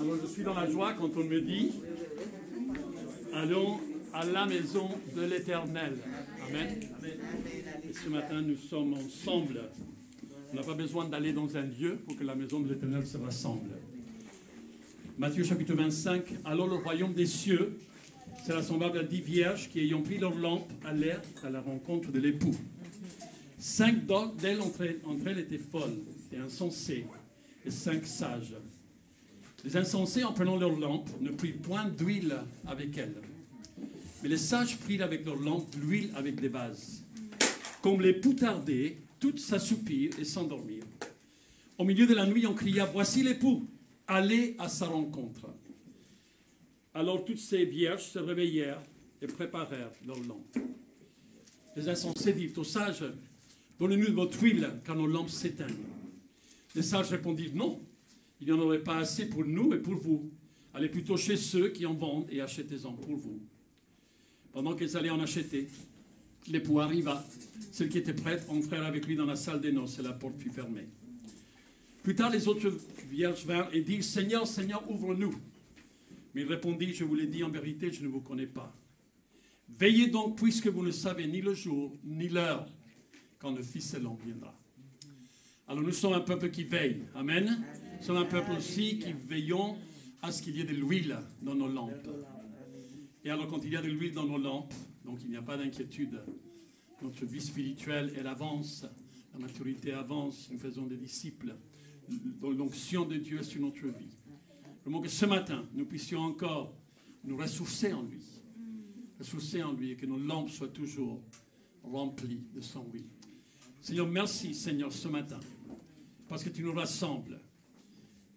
Alors je suis dans la joie quand on me dit allons à la maison de l'Éternel. Amen. Et ce matin nous sommes ensemble. On n'a pas besoin d'aller dans un lieu pour que la maison de l'Éternel se rassemble. Matthieu chapitre 25. Alors le royaume des cieux sera semblable à 10 vierges qui ayant pris leur lampe allèrent à la rencontre de l'époux. 5 d'elles entre elles étaient folles et insensées, et 5 sages. Les insensés, en prenant leur lampe, ne prirent point d'huile avec elles. Mais les sages prirent avec leur lampe l'huile avec des vases. Comme l'époux tardait, toutes s'assoupirent et s'endormirent. Au milieu de la nuit, on cria « Voici l'époux, allez à sa rencontre ». Alors toutes ces vierges se réveillèrent et préparèrent leur lampe. Les insensés dirent aux sages « Donnez-nous de votre huile, car nos lampes s'éteignent. » Les sages répondirent « Non, il n'y en aurait pas assez pour nous et pour vous. Allez plutôt chez ceux qui en vendent et achetez-en pour vous. » Pendant qu'ils allaient en acheter, l'époux arriva. Celles qui étaient prêtes entrèrent avec lui dans la salle des noces et la porte fut fermée. Plus tard, les autres vierges vinrent et dirent « Seigneur, Seigneur, ouvre-nous. » Mais il répondit « Je vous l'ai dit en vérité, je ne vous connais pas. Veillez donc, puisque vous ne savez ni le jour, ni l'heure, quand le Fils de l'homme viendra. » Alors nous sommes un peuple qui veille. Amen. Nous sommes un peuple aussi qui veillons à ce qu'il y ait de l'huile dans nos lampes. Et alors quand il y a de l'huile dans nos lampes, donc il n'y a pas d'inquiétude. Notre vie spirituelle, elle avance. La maturité avance. Nous faisons des disciples. L'onction de Dieu est sur notre vie. Vraiment que ce matin, nous puissions encore nous ressourcer en lui. Ressourcer en lui et que nos lampes soient toujours remplies de son huile. Seigneur, merci Seigneur ce matin. Parce que tu nous rassembles.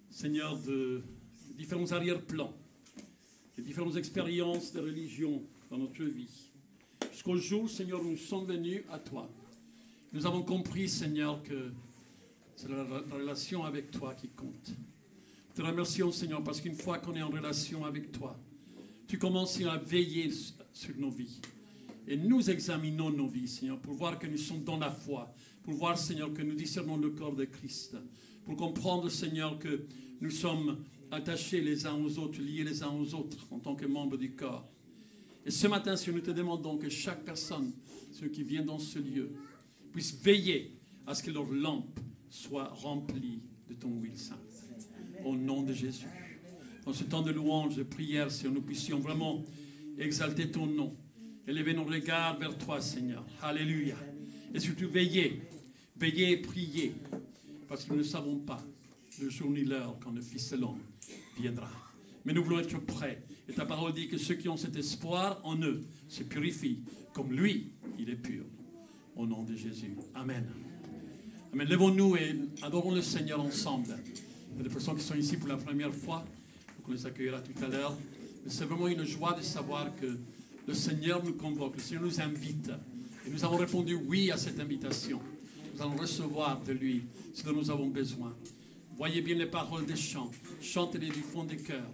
Seigneur, de différents arrière-plans. De différentes expériences de religion dans notre vie. Jusqu'au jour, Seigneur, où nous sommes venus à toi. Nous avons compris, Seigneur, que c'est la relation avec toi qui compte. Te remercions, Seigneur, parce qu'une fois qu'on est en relation avec toi, tu commences à veiller sur nos vies. Et nous examinons nos vies, Seigneur, pour voir que nous sommes dans la foi, pour voir, Seigneur, que nous discernons le corps de Christ, pour comprendre, Seigneur, que nous sommes attachés les uns aux autres, liés les uns aux autres, en tant que membres du corps. Et ce matin, Seigneur, nous te demandons que chaque personne, ceux qui viennent dans ce lieu, puisse veiller à ce que leur lampe soit remplie de ton huile sainte. Au nom de Jésus. Dans ce temps de louange, de prière, Seigneur, nous puissions vraiment exalter ton nom. Élever nos regards vers toi, Seigneur. Alléluia. Et surtout veiller. Veiller et prier. Parce que nous ne savons pas le jour ni l'heure quand le Fils de l'homme viendra. Mais nous voulons être prêts. Et ta parole dit que ceux qui ont cet espoir en eux se purifient. Comme lui, il est pur. Au nom de Jésus. Amen. Amen. Levons-nous et adorons le Seigneur ensemble. Il y a des personnes qui sont ici pour la première fois. Donc on les accueillera tout à l'heure. Mais c'est vraiment une joie de savoir que le Seigneur nous convoque. Le Seigneur nous invite. Et nous avons répondu oui à cette invitation. Nous allons recevoir de lui ce dont nous avons besoin. Voyez bien les paroles des chants. Chantez-les du fond des cœurs.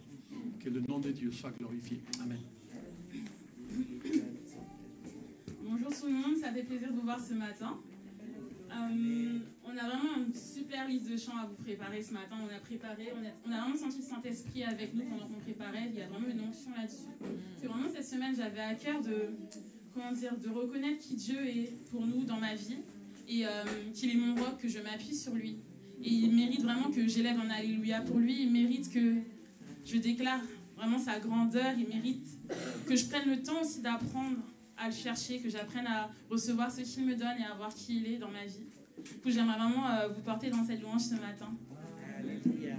Que le nom de Dieu soit glorifié. Amen. Bonjour tout le monde, ça fait plaisir de vous voir ce matin. On a vraiment une super liste de chants à vous préparer ce matin. On a vraiment senti le Saint-Esprit avec nous pendant qu'on préparait. Il y a vraiment une onction là-dessus. C'est vraiment cette semaine, j'avais à cœur de reconnaître qui Dieu est pour nous dans ma vie et qu'il est mon roc, que je m'appuie sur lui. Et il mérite vraiment que j'élève un alléluia pour lui. Il mérite que je déclare vraiment sa grandeur. Il mérite que je prenne le temps aussi d'apprendre à le chercher, que j'apprenne à recevoir ce qu'il me donne et à voir qui il est dans ma vie. Du coup, j'aimerais vraiment vous porter dans cette louange ce matin. Alléluia.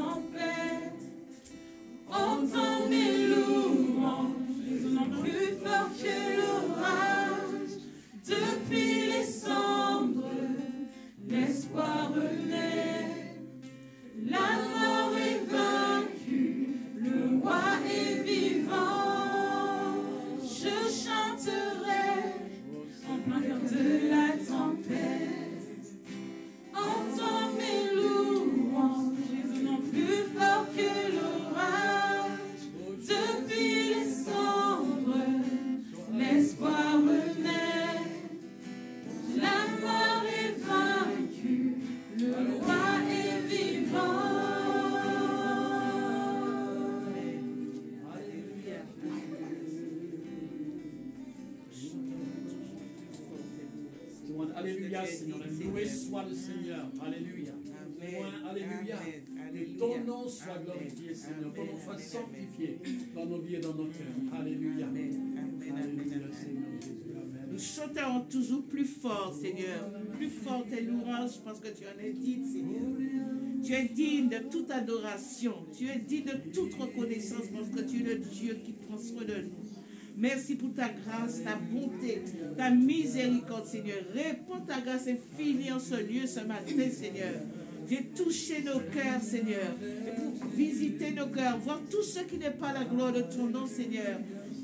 tempête. Entends mes louanges, résonnant plus fort que l'orage. Depuis les cendres, l'espoir renaît. La mort est vaincue, le roi est vivant. Je chanterai en plein cœur de la tempête. Entends mes louanges, résonnant plus fort que l'orage. Depuis les cendres, l'espoir renaît. La mort est vaincue, le roi est vivant. Alléluia, Seigneur. Loué soit le Seigneur. Alléluia. Alléluia. Que ton nom soit glorifié, Seigneur. Ton nom soit sanctifié dans nos vies et dans nos cœurs. Alléluia. Alléluia, Seigneur Jésus. Amen. Nous chanterons toujours plus fort, Seigneur. Plus fort tes louanges parce que tu en es digne, Seigneur. Tu es digne de toute adoration. Tu es digne de toute reconnaissance parce que tu es le Dieu qui prend soin de nous. Merci pour ta grâce, ta bonté, ta miséricorde, Seigneur. Réponds ta grâce infinie en ce lieu ce matin, Seigneur. Viens toucher nos cœurs, Seigneur. Et pour visiter nos cœurs, voir tout ce qui n'est pas la gloire de ton nom, Seigneur.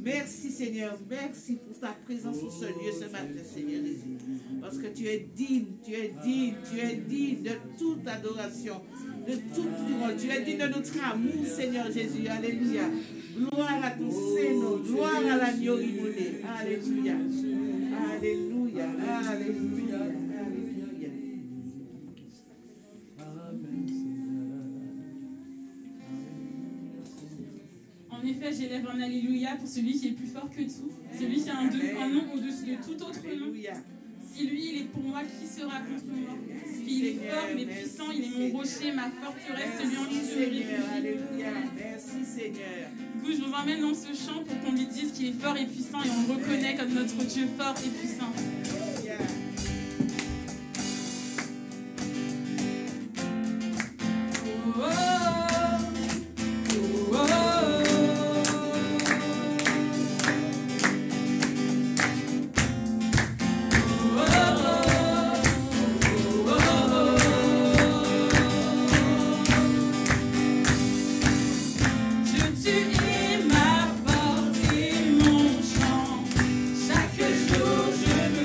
Merci, Seigneur. Merci pour ta présence en ce lieu ce matin, Seigneur Jésus. Parce que tu es digne, tu es digne, tu es digne de toute adoration, de toute louange. Tu es digne de notre amour, Seigneur Jésus. Alléluia. Gloire à ton Seigneur, gloire à l'agneau immolé. Alléluia. Alléluia. Alléluia. Alléluia. En effet, j'élève un alléluia pour celui qui est plus fort que tout, celui qui a un nom au-dessus de tout autre nom. Alléluia. Si lui, il est pour moi, qui sera contre moi? Il est fort, il est puissant, il est mon rocher, ma forteresse, celui en qui je me réfugie. Alléluia. Merci, Seigneur. Du coup, je vous emmène dans ce chant pour qu'on lui dise qu'il est fort et puissant et on le reconnaît comme notre Dieu fort et puissant. Alléluia. Oh, oh, oh, oh. Chaque jour je me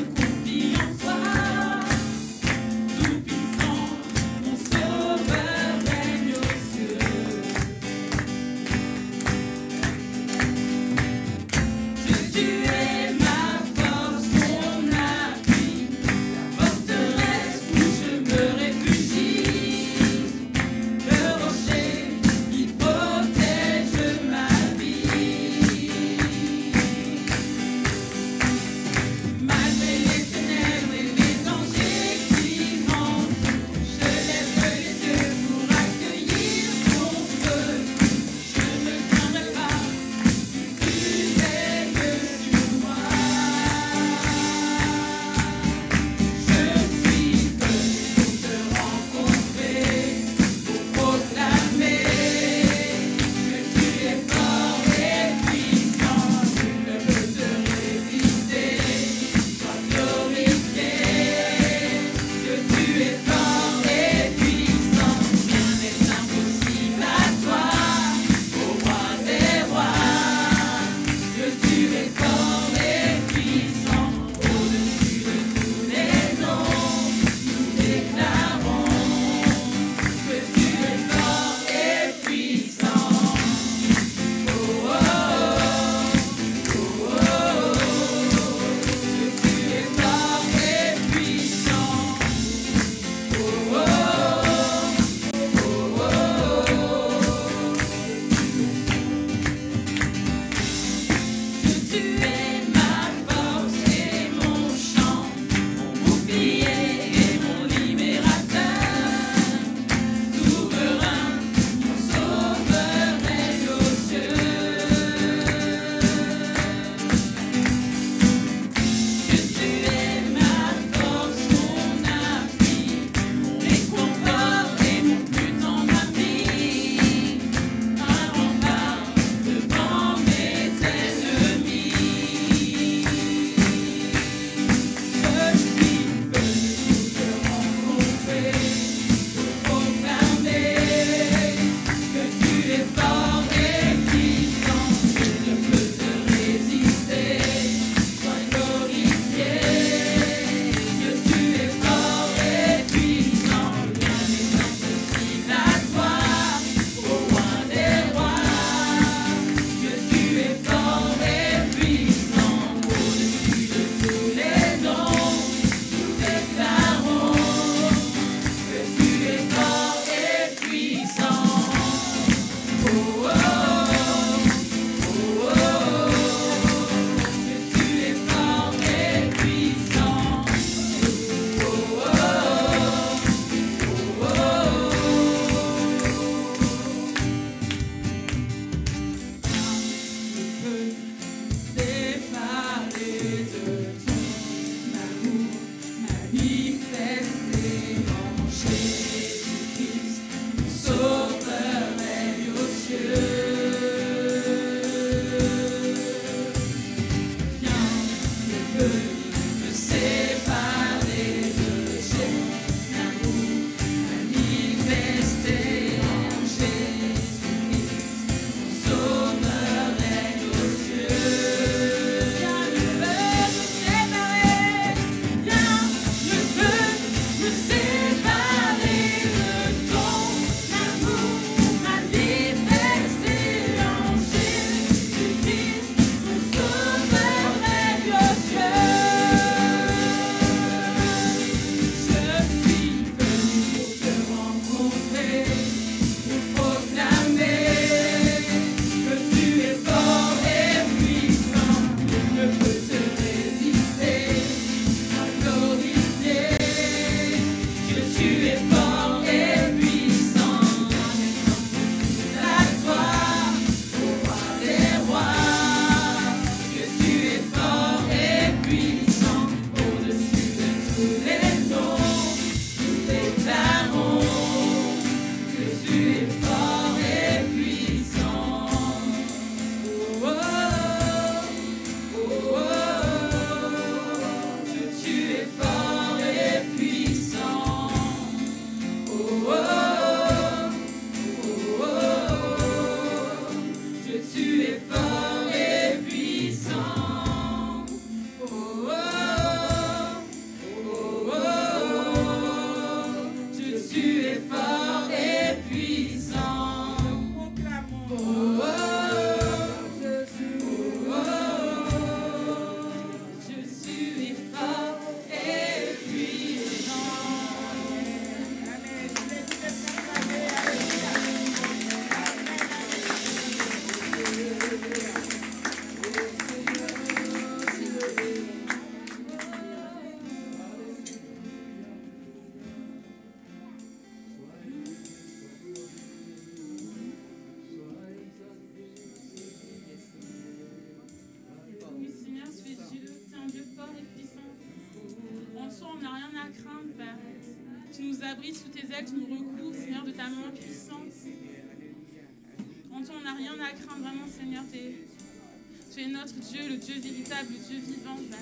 Tu nous abrites sous tes ailes, tu nous recouvres, Seigneur, de ta main puissante. En toi, on n'a rien à craindre, vraiment, Seigneur. Tu es notre Dieu, le Dieu véritable, le Dieu vivant, Père.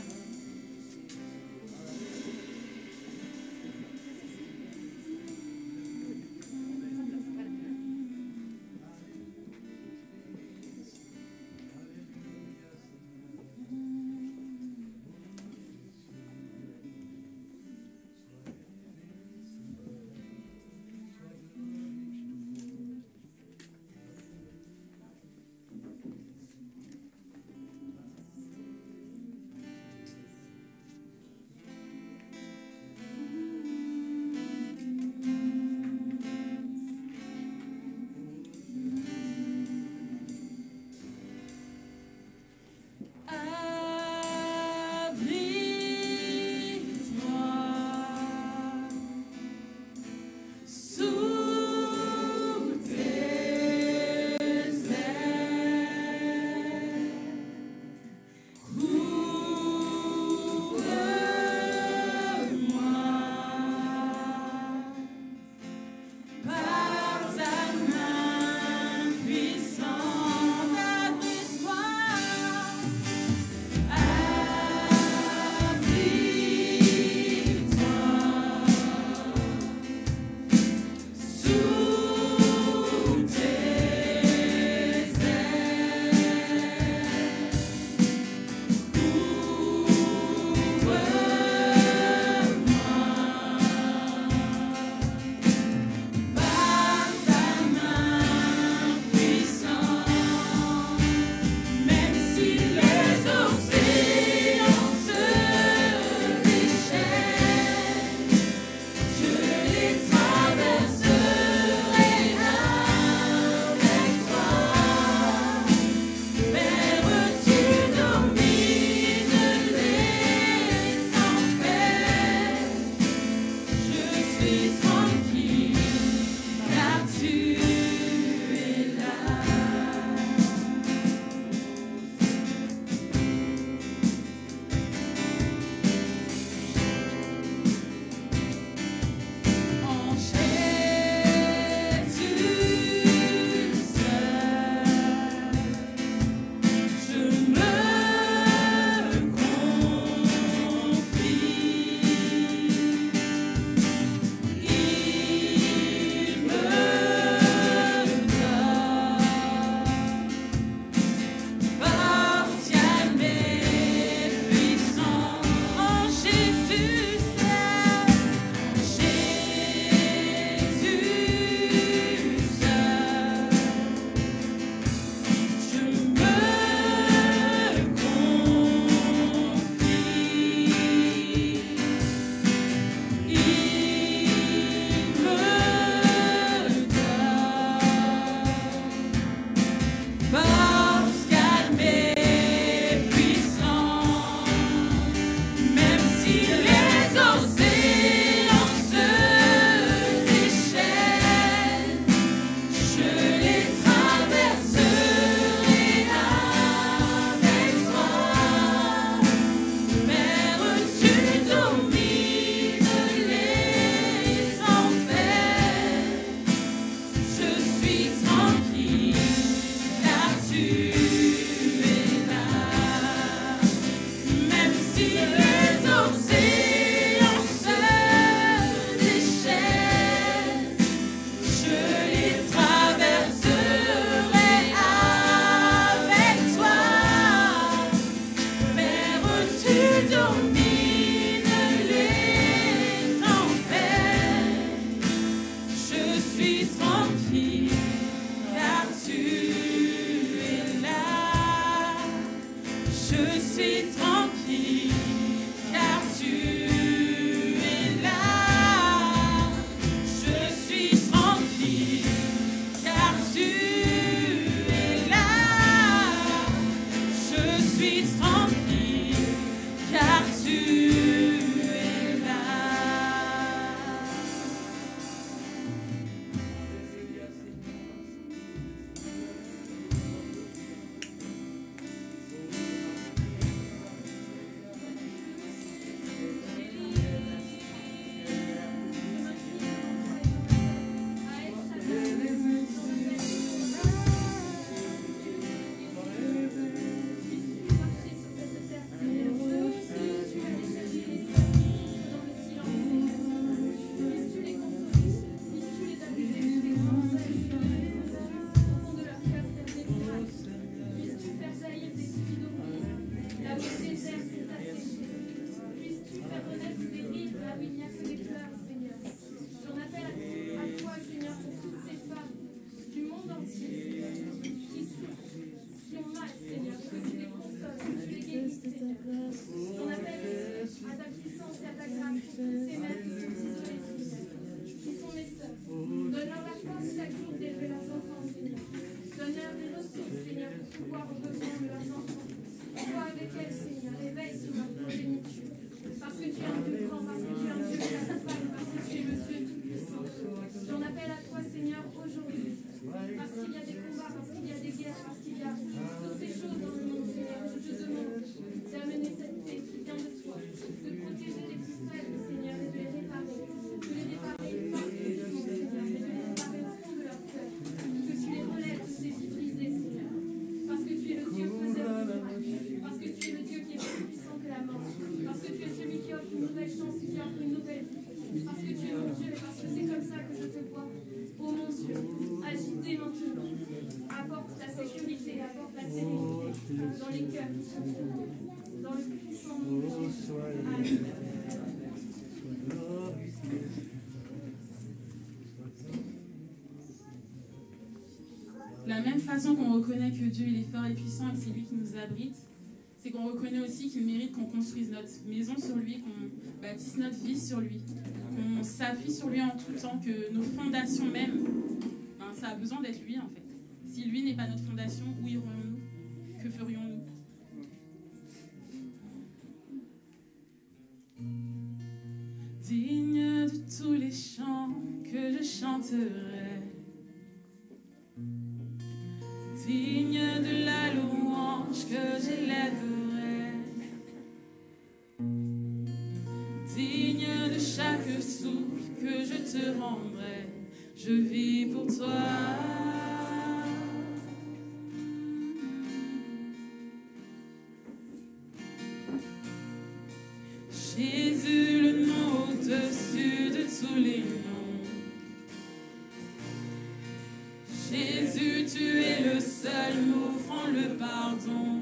tranquille, car tu es là. Je suis tranquille, car tu es là. Je suis tranquille, car tu es là. Je suis tranquille, car tu es là. De la même façon qu'on reconnaît que Dieu il est fort et puissant et que c'est lui qui nous abrite, c'est qu'on reconnaît aussi qu'il mérite qu'on construise notre maison sur lui, qu'on bâtisse notre vie sur lui, qu'on s'appuie sur lui en tout temps, que nos fondations même, ça a besoin d'être lui en fait. Si lui n'est pas notre fondation, où irons-nous? Que ferions-nous? Digne de tous les chants que je chanterai, digne de la louange que j'élèverai, digne de chaque souffle que je te rendrai, je vis pour toi. Jésus, le nom au-dessus de tous les noms. Jésus, tu es le seul m'offrant le pardon.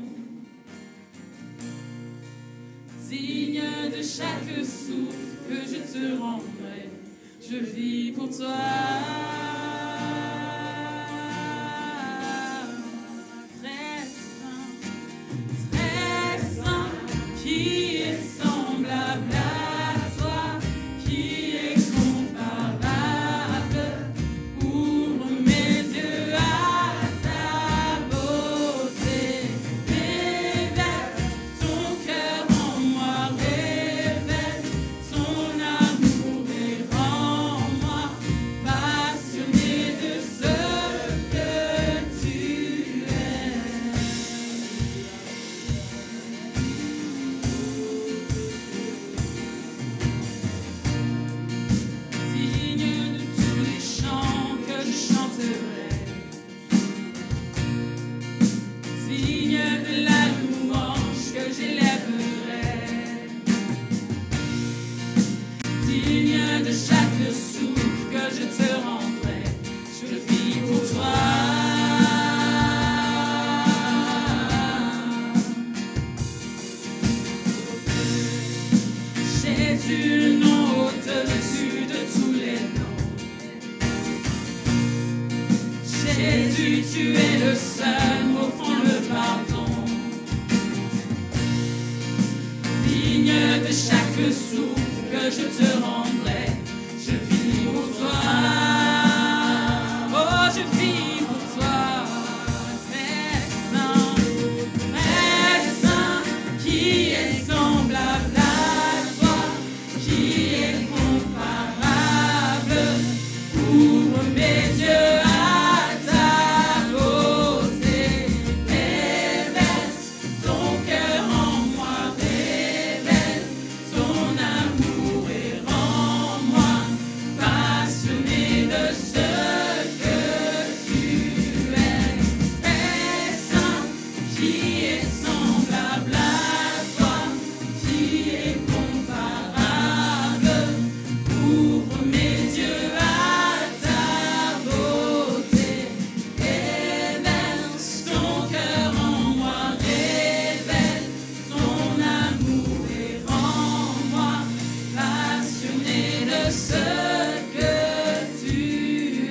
Digne de chaque souffle que je te rendrai, je vis pour toi. Très saint, qui est semblable à toi, qui est comparable. Ouvre mes yeux à ta beauté, révèle ton cœur en moi, révèle ton amour et rends-moi Jésus, tu es le seul m'offrant le pardon. Signe de chaque souffle que je te rendrai, je vis pour toi. Oh, je vis pour toi. Très saint, qui est semblable à toi, qui est comparable. Ouvre mes yeux à ta beauté, révèle ton cœur en moi, révèle ton amour et rends-moi passionné de ce que tu es. Très saint, qui est semblable à toi, qui est comparable. Ouvre mes yeux à ta beauté, révèle ton cœur en moi, révèle ton amour et rends-moi passionné de ce que tu es.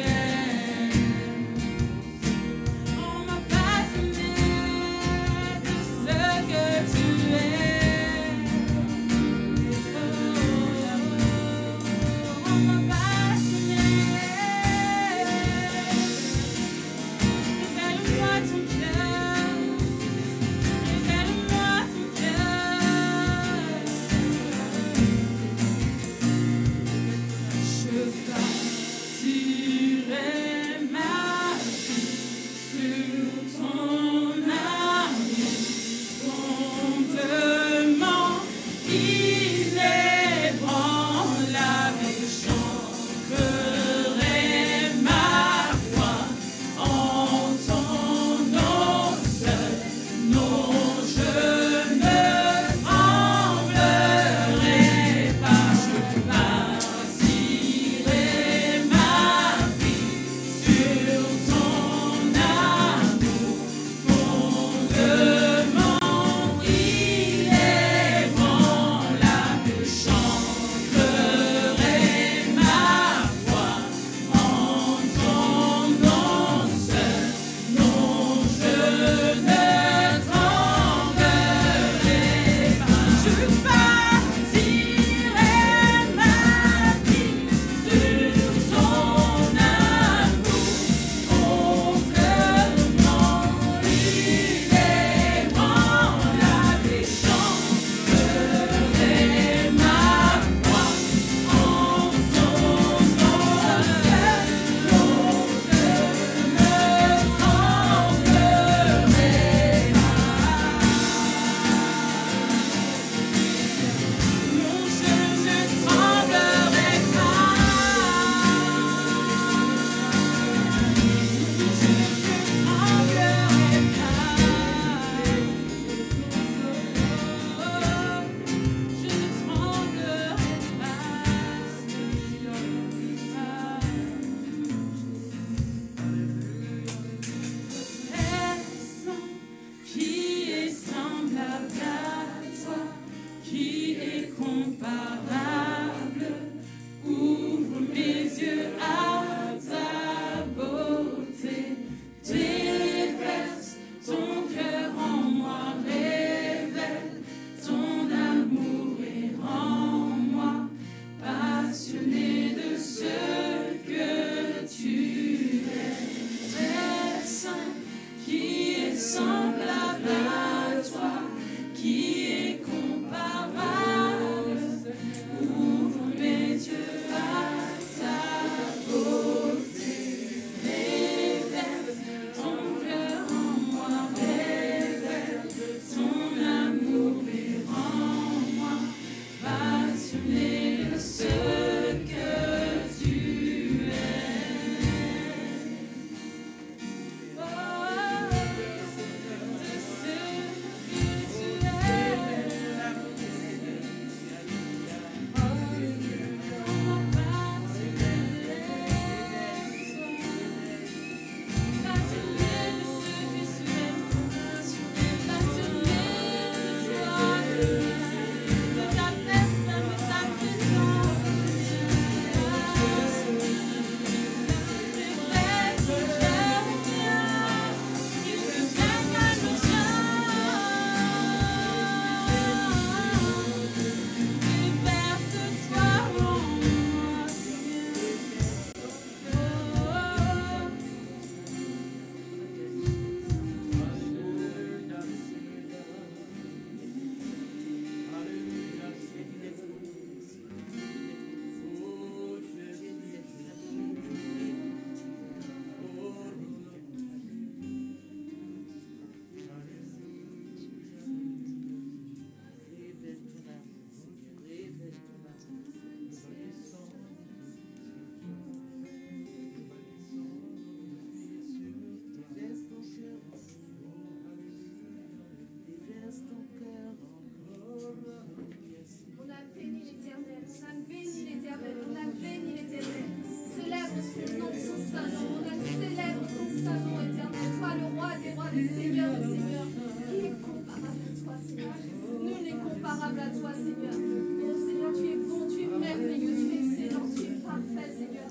nom. On célèbre ton saint nom éternel. Toi, le roi des rois, le seigneur des seigneurs. Qui est comparable à toi, Seigneur? Nul n'est comparable à toi, Seigneur. Oh Seigneur, tu es bon, tu es merveilleux, tu es excellent, tu es parfait, Seigneur.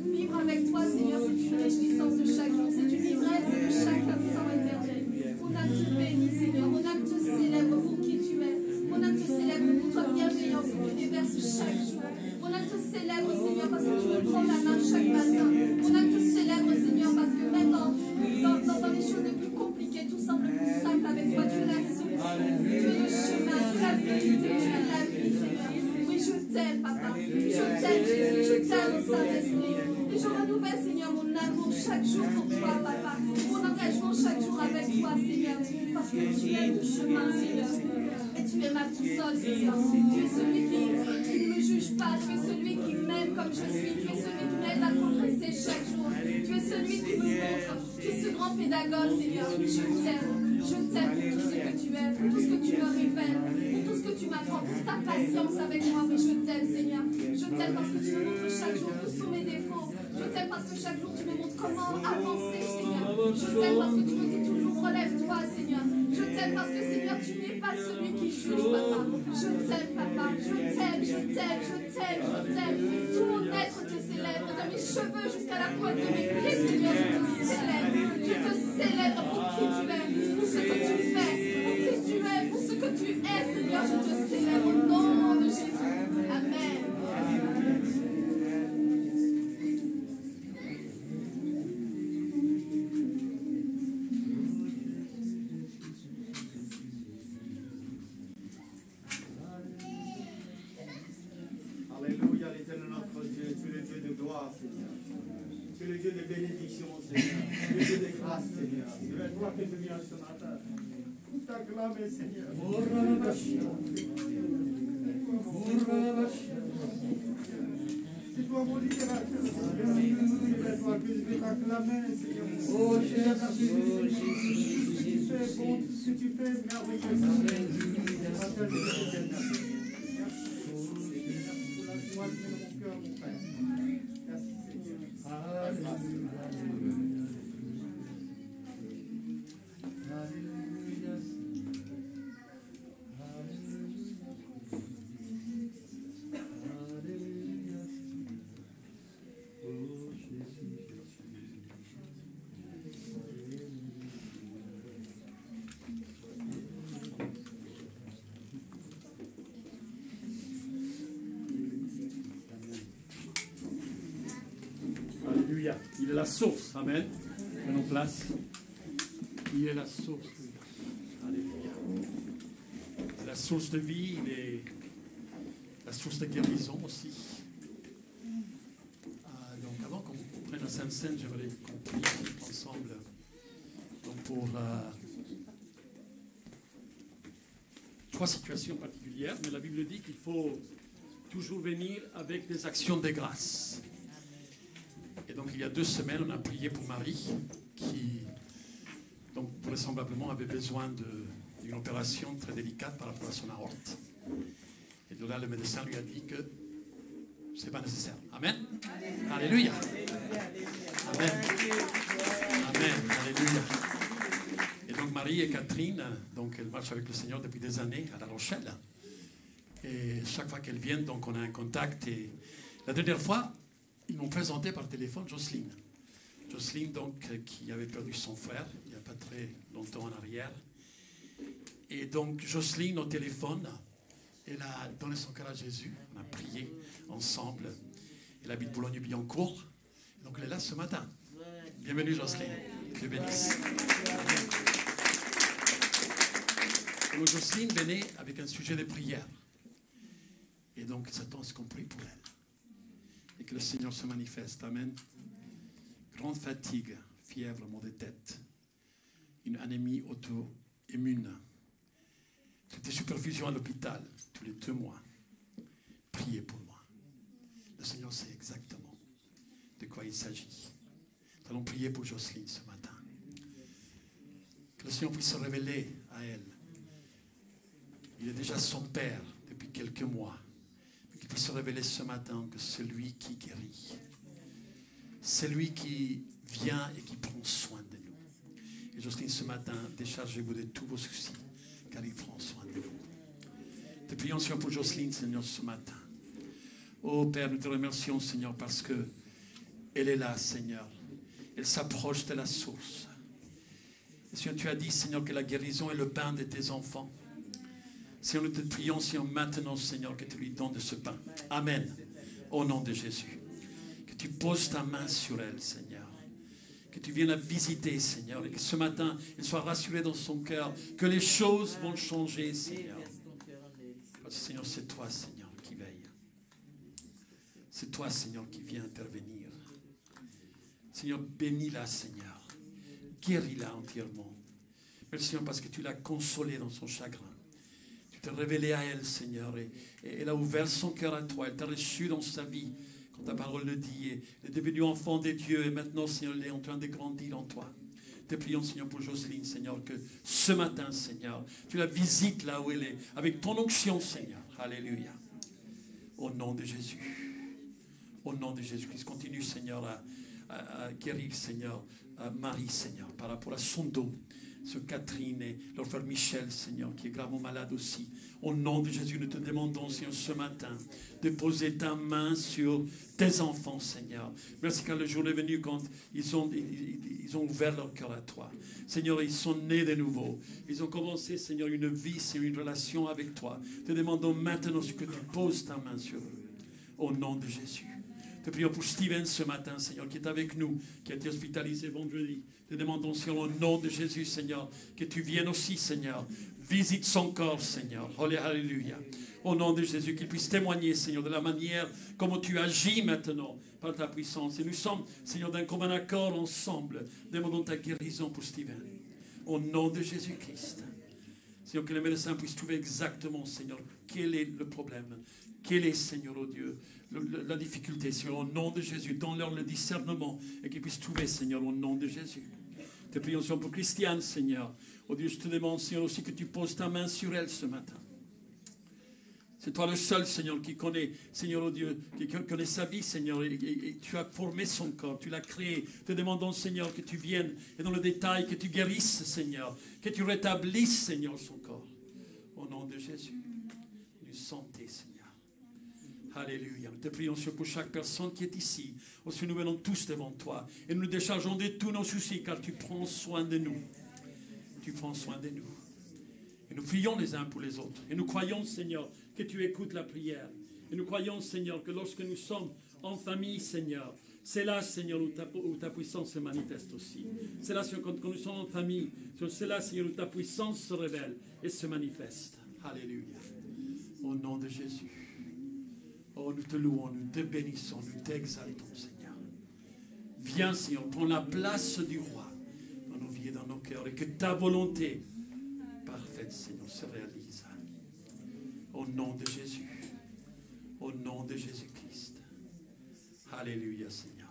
Vivre avec toi, Seigneur, c'est une réjouissance de chaque jour, c'est une ivresse de chaque instant éternel. Mon âme te bénit, Seigneur, mon âme te célèbre pour qui tu es. Mon âme te célèbre pour ta bienveillance que tu déverses chaque jour. Mon âme te célèbre, Seigneur, parce que tu me prends la main chaque matin. Mon âme te célèbre, Seigneur, parce que même dans les choses les plus compliquées, tout semble plus simple avec toi. Tu es la solution, tu es le chemin, tu es la vérité, tu es la vie, Seigneur. Oui, je t'aime, Papa. Je t'aime, Jésus, je t'aime, Saint-Esprit. Et je renouvelle, Seigneur, mon amour chaque jour pour toi, Papa. Mon engagement chaque jour avec toi, Seigneur. Parce que tu es le chemin, Seigneur. Et tu es ma boussole, Seigneur. Tu es celui qui ne me juge pas. Tu es celui qui m'aime comme je suis. Tu es celui qui m'aide à progresser chaque jour. Tu es celui qui me montre. Tu es ce grand pédagogue, Seigneur. Je t'aime. Je t'aime pour tout ce que tu es, pour tout ce que tu me révèles, pour tout ce que tu m'apprends, pour ta patience avec moi. Mais je t'aime, Seigneur. Je t'aime parce que tu me montres chaque jour tous mes défauts. Je t'aime parce que chaque jour tu me montres comment avancer, Seigneur. Je t'aime parce que tu me dis toujours relève-toi, Seigneur. Je t'aime parce que, Seigneur, tu n'es pas celui qui juge, Papa. Je t'aime, Papa. Je t'aime, je t'aime, je t'aime, je t'aime. Tout mon être te célèbre, de mes cheveux jusqu'à la pointe de mes pieds, Seigneur. Je te célèbre. Je te célèbre pour qui tu es, pour ce que tu fais, pour qui tu es, pour ce que tu es, Seigneur. Je te célèbre au nom de Jésus. Amen. Alléluia, l'éternel notre Dieu, tu es le Dieu de gloire, Seigneur. Tu es le Dieu de bénédiction, Seigneur. Tu es le Dieu de grâce, Seigneur. C'est à toi que je viens ce matin. Pour t'acclamer, Seigneur. C'est toi mon libérateur, Seigneur. C'est à toi que je vais t'acclamer, Seigneur. Oh, cher Jésus, tu fais bon, tout ce que tu fais merveilleux, Seigneur. Partage de l'éternel. Moi, je mets mon cœur, mon Père. Merci, Seigneur. Alléluia. Alléluia. Il est la source. Amen. Prenons place. Il est la source. Alléluia. La source de vie, il est la source de guérison aussi. Donc avant qu'on prenne la Sainte Seine, j'aimerais qu'on prie ensemble donc pour trois situations particulières. Mais la Bible dit qu'il faut toujours venir avec des actions de grâce. Et donc, il y a 2 semaines, on a prié pour Marie, qui, donc, vraisemblablement, avait besoin d'une opération très délicate par rapport à son aorte. Et de là, le médecin lui a dit que ce n'est pas nécessaire. Amen. Alléluia. Amen. Amen. Alléluia. Et donc, Marie et Catherine, donc, elles marchent avec le Seigneur depuis des années à La Rochelle. Et chaque fois qu'elles viennent, donc, on a un contact. Et la dernière fois, ils m'ont présenté par téléphone Jocelyne. Jocelyne, donc, qui avait perdu son frère il n'y a pas très longtemps en arrière. Et donc, Jocelyne, au téléphone, elle a donné son cœur à Jésus. On a prié ensemble. Elle habite Boulogne-Billancourt. Donc, elle est là ce matin. Bienvenue, Jocelyne. Dieu bénisse. Et donc, Jocelyne venait avec un sujet de prière. Et donc, Satan s'est compris pour elle. Et que le Seigneur se manifeste. Amen. Grande fatigue, fièvre, maux de tête, une anémie auto-immune, toutes les superfusions à l'hôpital tous les 2 mois. Priez pour moi. Le Seigneur sait exactement de quoi il s'agit. Nous allons prier pour Jocelyne ce matin. Que le Seigneur puisse se révéler à elle. Il est déjà son Père depuis quelques mois. Qu'il puisse se révéler ce matin que celui qui guérit, c'est lui qui vient et qui prend soin de nous. Et Jocelyne, ce matin, déchargez-vous de tous vos soucis, car il prend soin de nous. Te prions, Seigneur, pour Jocelyne, Seigneur, ce matin. Oh Père, nous te remercions, Seigneur, parce que elle est là, Seigneur. Elle s'approche de la source. Et Seigneur, tu as dit, Seigneur, que la guérison est le pain de tes enfants. Seigneur, nous te prions, Seigneur, maintenant, Seigneur, que tu lui donnes de ce pain. Amen. Au nom de Jésus. Que tu poses ta main sur elle, Seigneur. Que tu viennes la visiter, Seigneur. Et que ce matin, elle soit rassurée dans son cœur. Que les choses vont changer, Seigneur. Parce que, Seigneur, c'est toi, Seigneur, qui veille. C'est toi, Seigneur, qui viens intervenir. Seigneur, bénis-la, Seigneur. Guéris-la entièrement. Merci, Seigneur, parce que tu l'as consolée dans son chagrin. Tu t'es révélé à elle, Seigneur, et elle a ouvert son cœur à toi. Elle t'a reçu dans sa vie, comme ta parole le dit. Et elle est devenue enfant de Dieu, et maintenant, Seigneur, elle est en train de grandir en toi. Te prions, Seigneur, pour Jocelyne, Seigneur, que ce matin, Seigneur, tu la visites là où elle est, avec ton onction, Seigneur. Alléluia. Au nom de Jésus. Au nom de Jésus-Christ, continue, Seigneur, à guérir, Seigneur, Marie, Seigneur, par rapport à son dos. Sur Catherine et leur frère Michel, Seigneur, qui est gravement malade aussi. Au nom de Jésus, nous te demandons, Seigneur, ce matin, de poser ta main sur tes enfants, Seigneur. Merci car le jour est venu quand ils ont ouvert leur cœur à toi. Seigneur, ils sont nés de nouveau. Ils ont commencé, Seigneur, une vie, c'est une relation avec toi. Te demandons maintenant que tu poses ta main sur eux. Au nom de Jésus. Te prions pour Steven ce matin, Seigneur, qui est avec nous, qui a été hospitalisé vendredi. Te demandons, Seigneur, au nom de Jésus, Seigneur, que tu viennes aussi, Seigneur. Visite son corps, Seigneur. Alléluia. Au nom de Jésus, qu'il puisse témoigner, Seigneur, de la manière comment tu agis maintenant par ta puissance. Et nous sommes, Seigneur, d'un commun accord ensemble. Demandons ta guérison pour Steven. Au nom de Jésus-Christ. Seigneur, que les médecins puissent trouver exactement, Seigneur, quel est le problème. Quel est, Seigneur, oh Dieu, la difficulté, Seigneur, au nom de Jésus. Donne-leur le discernement et qu'ils puissent trouver, Seigneur, au nom de Jésus. Te prions, Seigneur, pour Christiane, Seigneur. Oh Dieu, je te demande, Seigneur, aussi que tu poses ta main sur elle ce matin. C'est toi le seul, Seigneur, qui connaît, Seigneur, oh Dieu, qui connaît sa vie, Seigneur, et tu as formé son corps, tu l'as créé. Te demandons, Seigneur, que tu viennes et dans le détail, que tu guérisses, Seigneur, que tu rétablisses, Seigneur, son corps. Au nom de Jésus, une santé, Seigneur. Alléluia. Nous te prions pour chaque personne qui est ici. Aussi, nous venons tous devant toi et nous nous déchargeons de tous nos soucis car tu prends soin de nous. Tu prends soin de nous. Et nous prions les uns pour les autres. Et nous croyons, Seigneur, que tu écoutes la prière. Et nous croyons, Seigneur, que lorsque nous sommes en famille, Seigneur, c'est là, Seigneur, où ta puissance se manifeste aussi. C'est là, Seigneur, quand nous sommes en famille, c'est là, Seigneur, où ta puissance se révèle et se manifeste. Alléluia. Au nom de Jésus. Oh, nous te louons, nous te bénissons, nous t'exaltons, Seigneur. Viens, Seigneur, prends la place du roi dans nos vies et dans nos cœurs et que ta volonté parfaite, Seigneur, se réalise. Au nom de Jésus. Au nom de Jésus-Christ. Alléluia, Seigneur.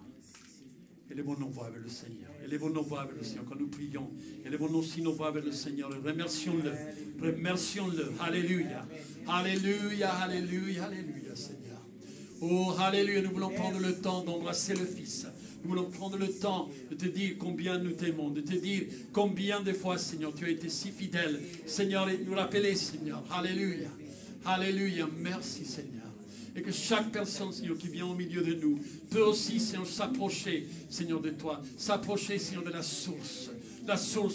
Élevons nos voix avec le Seigneur. Élevons nos voix avec le Seigneur quand nous prions. Élevons aussi nos voix avec le Seigneur. Remercions-le. Remercions-le. Alléluia. Alléluia, alléluia, alléluia, Seigneur. Oh, alléluia, nous voulons prendre le temps d'embrasser le Fils. Nous voulons prendre le temps de te dire combien nous t'aimons, de te dire combien de fois, Seigneur, tu as été si fidèle. Seigneur, et nous rappeler, Seigneur. Alléluia. Alléluia. Merci, Seigneur. Et que chaque personne, Seigneur, qui vient au milieu de nous, peut aussi, Seigneur, s'approcher, Seigneur, de toi. S'approcher, Seigneur, de la source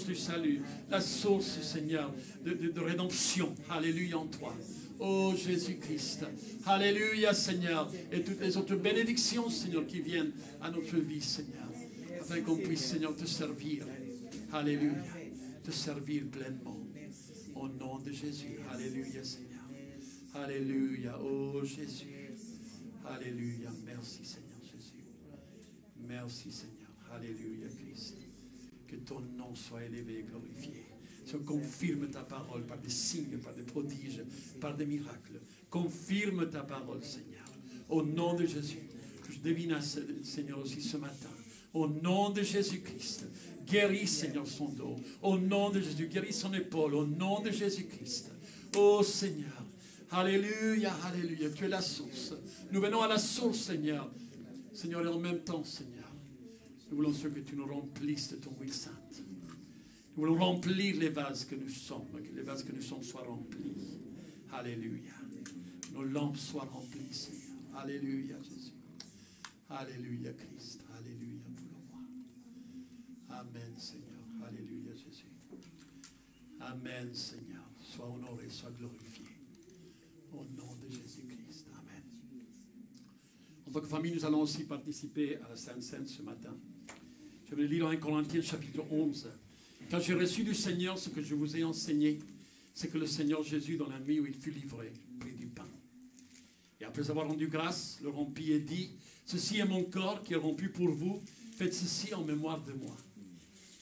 du salut. La source, Seigneur, de rédemption. Alléluia en toi. Oh Jésus-Christ. Alléluia, Seigneur. Et toutes les autres bénédictions, Seigneur, qui viennent à notre vie, Seigneur. Afin qu'on puisse, Seigneur, te servir. Alléluia. Te servir pleinement. Au nom de Jésus. Alléluia, Seigneur. Alléluia. Oh Jésus. Alléluia. Merci, Seigneur Jésus. Merci, Seigneur. Alléluia, Christ. Que ton nom soit élevé et glorifié. Confirme ta parole par des signes, par des prodiges, par des miracles. Confirme ta parole, Seigneur. Au nom de Jésus. Je devine, Seigneur, aussi ce matin. Au nom de Jésus-Christ. Guéris, Seigneur, son dos. Au nom de Jésus. Guéris son épaule. Au nom de Jésus-Christ. Oh Seigneur. Alléluia, alléluia. Tu es la source. Nous venons à la source, Seigneur. Seigneur, et en même temps, Seigneur, Nous voulons, Seigneur, que tu nous remplisses de ton huile sainte. Nous voulons remplir les vases que nous sommes, que les vases que nous sommes soient remplis. Alléluia. Nos lampes soient remplies, Seigneur. Alléluia, Jésus. Alléluia, Christ. Alléluia pour le roi. Amen, Seigneur. Alléluia, Jésus. Amen, Seigneur. Sois honoré, sois glorifié. Au nom de Jésus-Christ. Amen. En tant que famille, nous allons aussi participer à la Sainte Seine ce matin. Je vais lire en 1 Corinthiens chapitre 11. Quand j'ai reçu du Seigneur ce que je vous ai enseigné, c'est que le Seigneur Jésus, dans la nuit où il fut livré, prit du pain. Et après avoir rendu grâce, le rompit et dit, « Ceci est mon corps qui est rompu pour vous, faites ceci en mémoire de moi. »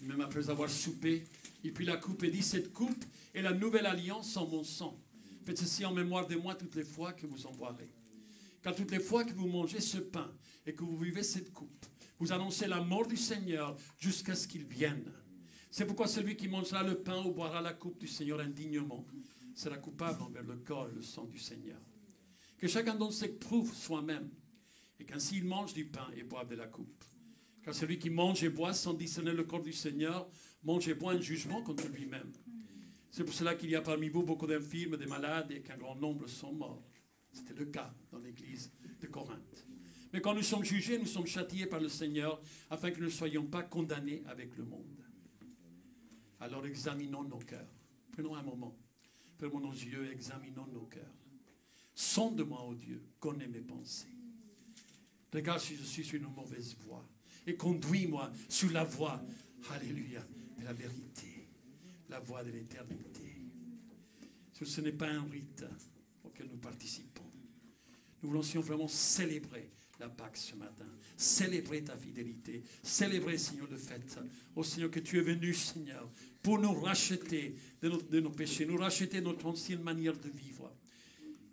Même après avoir soupé, il prit la coupe et dit, « Cette coupe est la nouvelle alliance en mon sang. Faites ceci en mémoire de moi toutes les fois que vous en boirez. Car toutes les fois que vous mangez ce pain et que vous buvez cette coupe, vous annoncez la mort du Seigneur jusqu'à ce qu'il vienne. C'est pourquoi celui qui mangera le pain ou boira la coupe du Seigneur indignement sera coupable envers le corps et le sang du Seigneur. Que chacun d'entre s'éprouve soi-même, et qu'ainsi il mange du pain et boive de la coupe. Car celui qui mange et boit sans discerner le corps du Seigneur mange et boit un jugement contre lui-même. C'est pour cela qu'il y a parmi vous beaucoup d'infirmes, des malades, et qu'un grand nombre sont morts. C'était le cas dans l'église de Corinthe. Mais quand nous sommes jugés, nous sommes châtiés par le Seigneur, afin que nous ne soyons pas condamnés avec le monde. Alors examinons nos cœurs. Prenons un moment. Fermons nos yeux et examinons nos cœurs. Sonde-moi, ô Dieu, connais mes pensées. Regarde si je suis sur une mauvaise voie. Et conduis-moi sur la voie, alléluia, de la vérité. La voie de l'éternité. Ce n'est pas un rite auquel nous participons. Nous voulons vraiment célébrer la Pâque ce matin. Célébrer ta fidélité. Célébrer, Seigneur, le fait. Oh Seigneur, que tu es venu, Seigneur, pour nous racheter de nos péchés, nous racheter notre ancienne manière de vivre.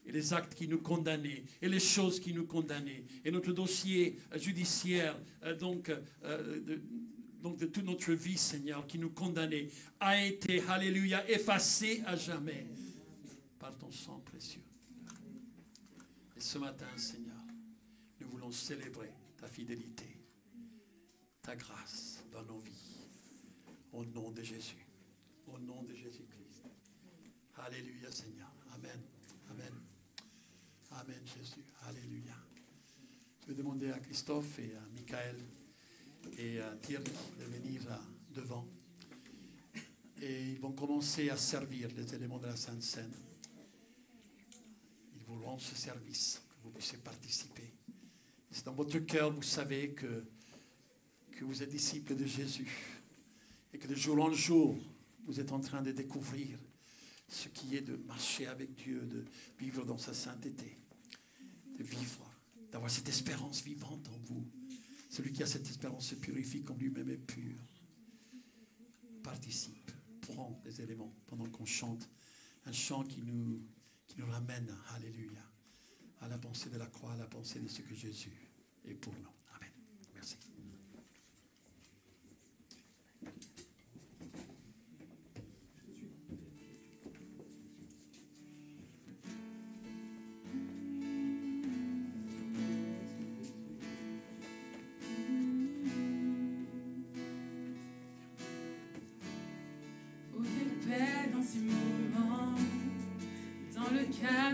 Et les actes qui nous condamnaient, et les choses qui nous condamnaient, et notre dossier judiciaire, de toute notre vie, Seigneur, qui nous condamnait, a été, alléluia, effacé à jamais par ton sang précieux. Et ce matin, Seigneur, nous voulons célébrer ta fidélité, ta grâce dans nos vies. Au nom de Jésus. Au nom de Jésus-Christ. Alléluia, Seigneur. Amen. Amen. Amen, Jésus. Alléluia. Je vais demander à Christophe et à Michael et à Thierry de venir devant. Et ils vont commencer à servir les éléments de la Sainte Seine. Ils vous rendent ce service, que vous puissiez participer. C'est dans votre cœur, vous savez que vous êtes disciples de Jésus. Et que de jour en jour, vous êtes en train de découvrir ce qui est de marcher avec Dieu, de vivre dans sa sainteté, de vivre, d'avoir cette espérance vivante en vous. Celui qui a cette espérance se purifie comme lui-même est pur. Participe, prends les éléments pendant qu'on chante un chant qui nous ramène, alléluia, à la pensée de la croix, à la pensée de ce que Jésus est pour nous. Amen. Merci.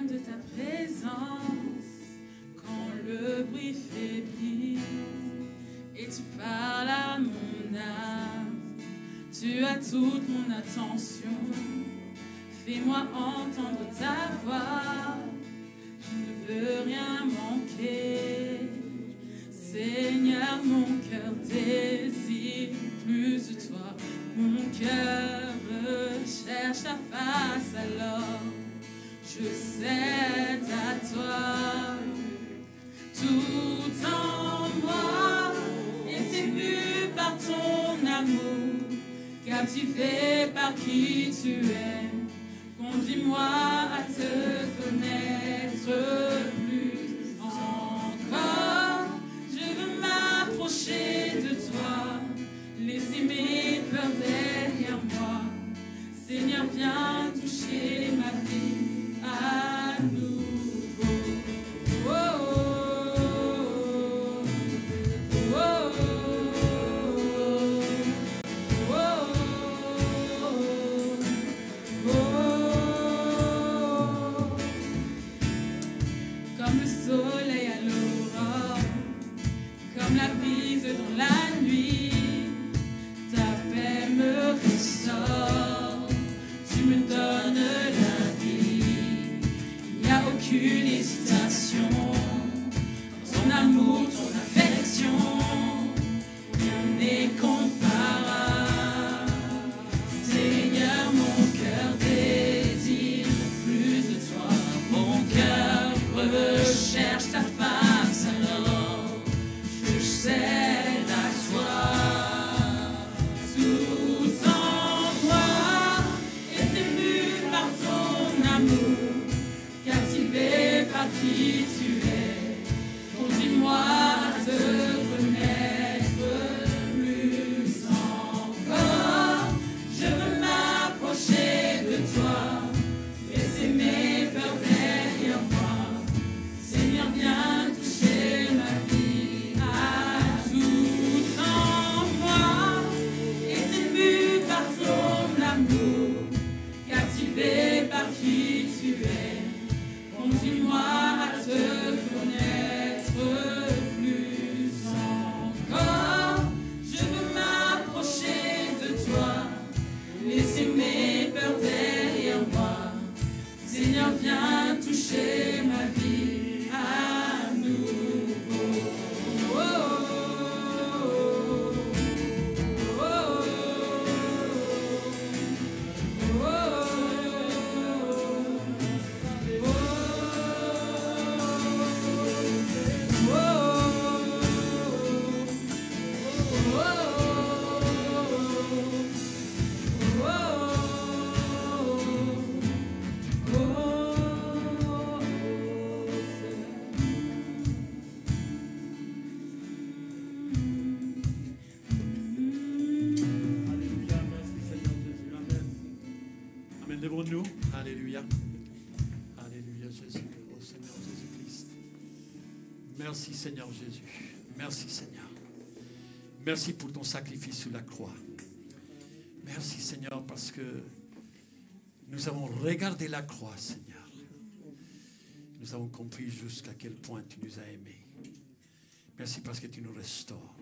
De ta présence, quand le bruit faiblit et tu parles à mon âme, tu as toute mon attention. Fais-moi entendre ta voix, je ne veux rien manquer. Seigneur, mon cœur désire plus de toi, mon cœur recherche ta face alors. Je cède à toi, tout en moi est ému par ton amour, captivé par qui tu es. Conduis-moi à te connaître plus encore. Je veux m'approcher de toi, laisser mes peurs derrière moi. Seigneur, viens toucher ma vie. À nouveau. Oh, oh, oh, oh. Lèvons-nous. Alléluia. Alléluia, Jésus. Oh Seigneur Jésus-Christ. Merci Seigneur Jésus. Merci Seigneur. Merci pour ton sacrifice sur la croix. Merci Seigneur parce que nous avons regardé la croix, Seigneur. Nous avons compris jusqu'à quel point tu nous as aimés. Merci parce que tu nous restaures.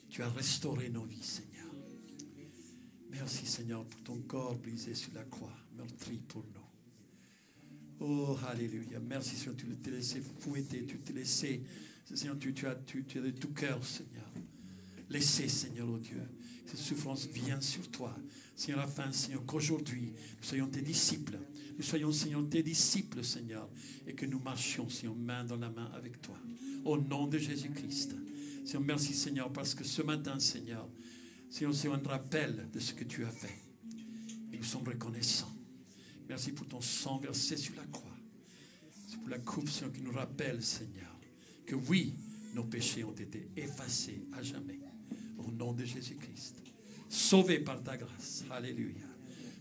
Tu as restauré nos vies, Seigneur. Merci, Seigneur, pour ton corps brisé sur la croix, meurtri pour nous. Oh, alléluia. Merci, Seigneur, tu t'es laissé fouetter, tu t'es laissé, Seigneur, tu as de tout cœur, Seigneur. Laissez, Seigneur, oh Dieu, cette souffrance vient sur toi. Seigneur, afin, Seigneur, qu'aujourd'hui, nous soyons tes disciples. Nous soyons, Seigneur, tes disciples, Seigneur, et que nous marchions, Seigneur, main dans la main avec toi. Au nom de Jésus-Christ. Seigneur, merci, Seigneur, parce que ce matin, Seigneur, Seigneur, c'est un rappel de ce que tu as fait. Et nous sommes reconnaissants. Merci pour ton sang versé sur la croix. C'est pour la coupe, Seigneur, qui nous rappelle, Seigneur, que oui, nos péchés ont été effacés à jamais. Au nom de Jésus-Christ. Sauvés par ta grâce. Alléluia.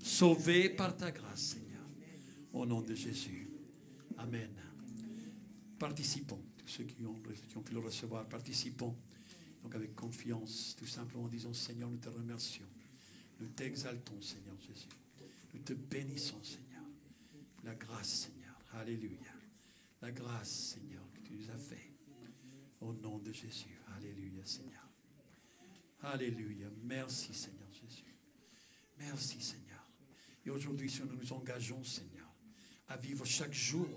Sauvés par ta grâce, Seigneur. Au nom de Jésus. Amen. Participons. Tous ceux qui ont pu le recevoir, participons. Donc avec confiance, tout simplement en disant, Seigneur, nous te remercions. Nous t'exaltons, Seigneur Jésus. Nous te bénissons, Seigneur. La grâce, Seigneur. Alléluia. La grâce, Seigneur, que tu nous as fait. Au nom de Jésus. Alléluia, Seigneur. Alléluia. Merci, Seigneur Jésus. Merci, Seigneur. Et aujourd'hui, si nous nous engageons, Seigneur, à vivre chaque jour,